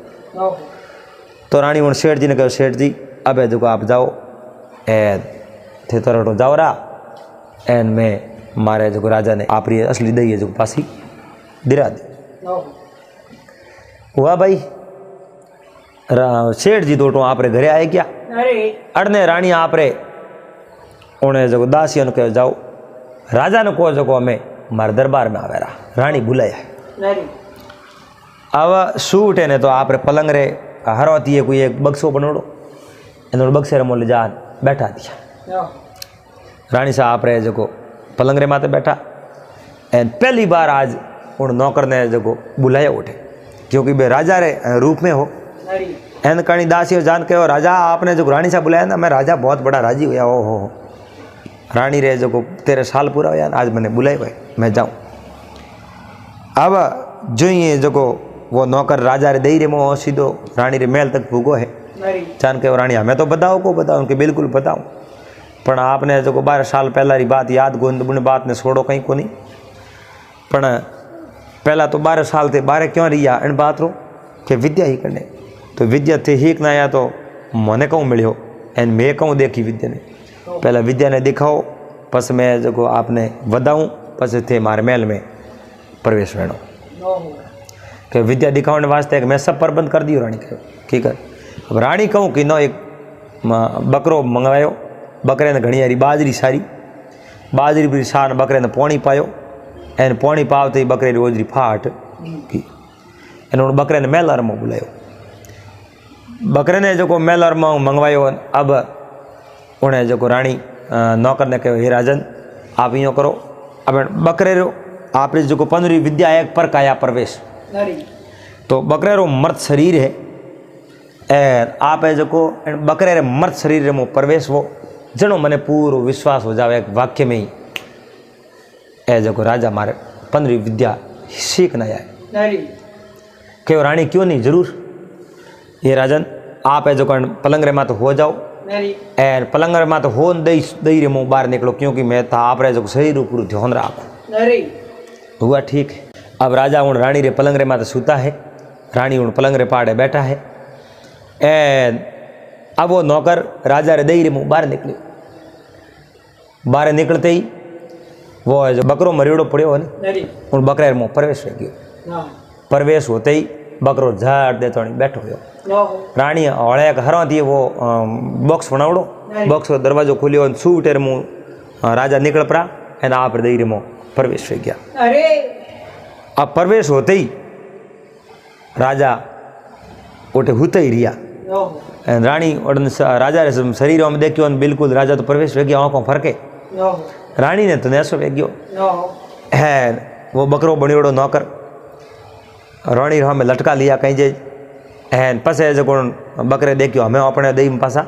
तो रानी उन सेठ जी ने कहो सेठ जी अब जो आप जाओ ए थे तो जाओ रहा एन में मारे जो राजा ने आप असली दही है जो पासी दिरा दे हुआ भाई सेठ जी तो आप घरे आए क्या अड़ने रानी आप रे उन्हें जो दासियों ने कहो जाओ राजा ने कहो जो हमें मारे दरबार में आवे रहा रानी बुलाया अब सूट है ने तो आप रे पलंग रे हरवती है कोई एक बक्सो बनोड़ो इन बक्से रे मोले जान बैठा दिया रानी साहब आप रे जो पलंग रे माते बैठा एन पहली बार आज उन नौकर ने जो बुलाया उठे क्योंकि बे राजा रे रूप में हो एन कणी दासी जान के राजा आपने जो रानी साहब बुलाया ना मैं राजा बहुत बड़ा राजी हुआ हो रानी रे जो 13 साल पूरा हुआ आज मैंने बुलाए हुए मैं जाऊँ अब जो ये जो वो नौकर राजा रे दई रे मो सीधो रानी रे महल तक भूगो है जान के रानी हमें तो बताओ को बताओ उनके बिल्कुल बताओ पर आपने जो 12 साल पहला री बात याद गोंद बुने बात ने छोड़ो कहीं को नहीं पर पहला तो 12 साल थे 12 क्यों रिया इन बात रो कि विद्या ही करने तो विद्या थे ही ना या तो मने कहूँ मिलो एन मैं कहूँ देखी विद्या ने पहला विद्या ने दिखाओ पस मैं जो आपने वधाऊँ पस थे मारे महल में प्रवेश वेणो कि विद्या दिखाने वास्ते मैं सब प्रबंध कर दियो रानी कहो ठीक है अब रानी कहूँ कि न एक बकरो मंगवायो बकरे ने घणी हारी बाजरी सारी बाजरी भी सार बकरे ने पोणी पायो एन पोणी पावते बकरे रोजरी फाट की एन बकरे ने मेलर में बुलायो बकरे ने जो मेलर में मंगवायो अब उन्हें जो रानी नौकर ने कहो हे राजन आप यूँ करो अब बकरे रो आप जो 15 विद्या एक पर काया प्रवेश तो बकरे रो मर्द शरीर है ए आप जो बकरे रे मर्द शरीर रे मो प्रवेश वो जनो मने पूरो विश्वास हो जावे एक वाक्य में ही ए जो राजा मारे 15 विद्या सीख न आए क्यों रानी क्यों नहीं जरूर ये राजन आप जो पलंग रे मात हो जाओ ए पलंग रे मात हो दई रे मुँह बाहर निकलो क्योंकि मैं था आप जो शरीर पूरा ध्यान राखो हुआ ठीक है अब राजा उन रानी रे पलंग रे मात सूता है रानी उन पलंग रे पाड़े बैठा है ए अब वो नौकर राजा रे दई रे मुँह बाहर निकले बाहर निकलते ही वो जो बकरो मरियोड़ो पड़ो है ना उन बकरे मुँह प्रवेश हो गयो प्रवेश होते ही बकरो झाड़ दे तो बैठो गयो रानी हड़े हरवा थी वो बॉक्स बनावड़ो बॉक्स को दरवाजो खोलियो सूटे मुँह राजा निकल पड़ा एना आप दई रे मुँह प्रवेश हो गया अब प्रवेश होते ही राजा उठे होते ही रिया रानी राजा रे शरीर में देखियो बिल्कुल राजा तो प्रवेश हो गया आँखों फरके रानी ने तो ऐसो वे गयो No. है वो बकरो बणियोड़ो नौकर रानी हमें लटका लिया कहीं जे है पसे जो बकरे देखियो हमें अपने दही में पासा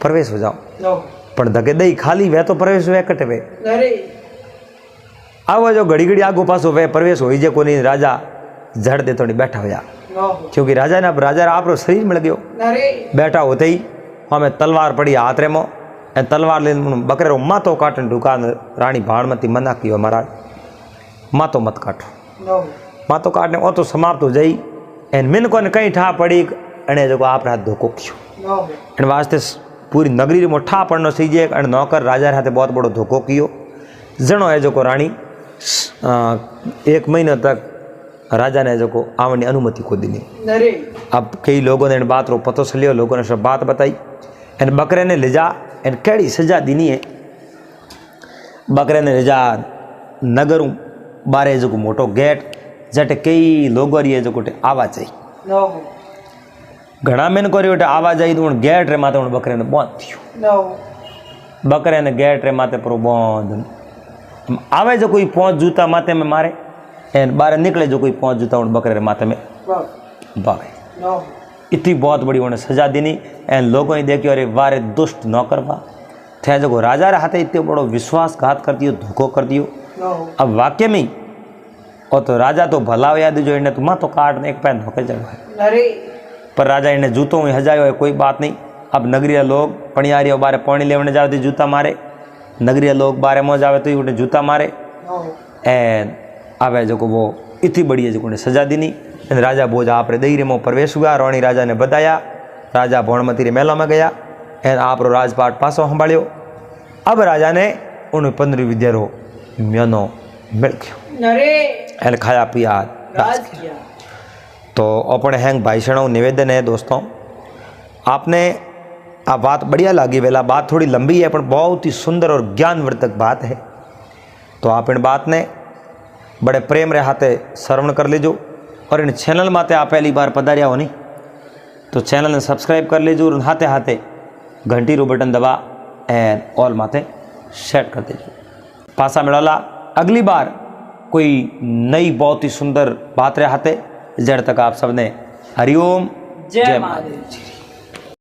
प्रवेश हो जाओ No. पण धके दही खाली वे तो प्रवेश वे कटे वे अरे आवा जो घड़ी घड़ी आगो पासो वे प्रवेश हो जे कोनी राजा जड़ दे तो नहीं बैठा होया No. क्योंकि राजा ने राजा आपरो शरीर मिल गयो अरे बैठा होते ही हमें तलवार पड़ी हाथ रे मो ए तलवार ले बकरे रो मातो काटन दुकान रानी भाणमती मना कियो महाराज मातो मत काटो No. मातो काटने ओ तो समाप्त हो जाई एन मिन को कहीं ठा पड़ी अने जो आप रात धोको कियो No. एन वास्ते पूरी नगरी में ठा पड़नो सही जे अने नौकर राजा हाथे बहुत बड़ो धोको कियो जणो है जो को रानी 1 महीना तक राजा ने जो को आवनी अनुमति को दी नहीं। अरे अब कई लोगों ने इन बात रो पतो चलियो लोगों ने सब बात बताई इन बकरे ने ले जा इन केड़ी सजा दीनी है बकरे ने ले जा नगर बारे जो को मोटो गेट जटे कई लोगों री जो कोटे आवाज आई No. घना मेन को रे आवाज आई तो गेट रे माथे बकरे ने बंद थियो No. बकरे ने गेट रे माथे पर बंद आवे जो कोई 5 जूता माथे में मारे एन बाहर निकले जो कोई 5 जूता बकरे रे माथे में Wow. बावे No. इतनी बहुत बड़ी उन्हें सजा देनी एन लोगों ने देखियो अरे वारे दुष्ट नौकर बा थे जो राजा रे हाथे इतने बड़ो विश्वासघात कर दियो धोखो कर दियो No. अब वाक्य में और तो राजा तो भला याद जो इन्हें तो मां तो काट ने एक पैन धोखे चढ़ो है अरे पर राजा इन्हें जूतों में हजायो है कोई बात नहीं अब नगरीय लोग पणियारियों बारे पानी लेवने जावे तो जूता मारे नगरीय लोग बारे मो जावे तो उन्हें जूता मारे No. एन आवे जो को वो इतनी बड़ी है जो ने सजा दीनी एन राजा बोझ आप रे दई रे मो प्रवेश हुआ रानी राजा ने बताया राजा भौणमती रे मेला में गया एन आप रो राजपाट पासो संभाळ्यो अब राजा ने उन 15 विद्यारो म्यानो मिल गयो अरे एन खाया पिया राज किया तो अपने हैंग भाईशणों निवेदन है दोस्तों आपने आ बात बढ़िया लगी वेला बात थोड़ी लंबी है पर बहुत ही सुंदर और ज्ञानवर्धक बात है तो आप इन बात ने बड़े प्रेम रे हाथे श्रवण कर लीजो और इन चैनल माते आप पहली बार पधारिया हो नहीं तो चैनल ने सब्सक्राइब कर लीजो और हाथे हाथे घंटी रो बटन दबा एंड ऑल माते सेट कर दीजिए पासा मिला अगली बार कोई नई बहुत ही सुंदर बात रे हाथे जड़ तक आप सबने हरिओम जय महादेव जी।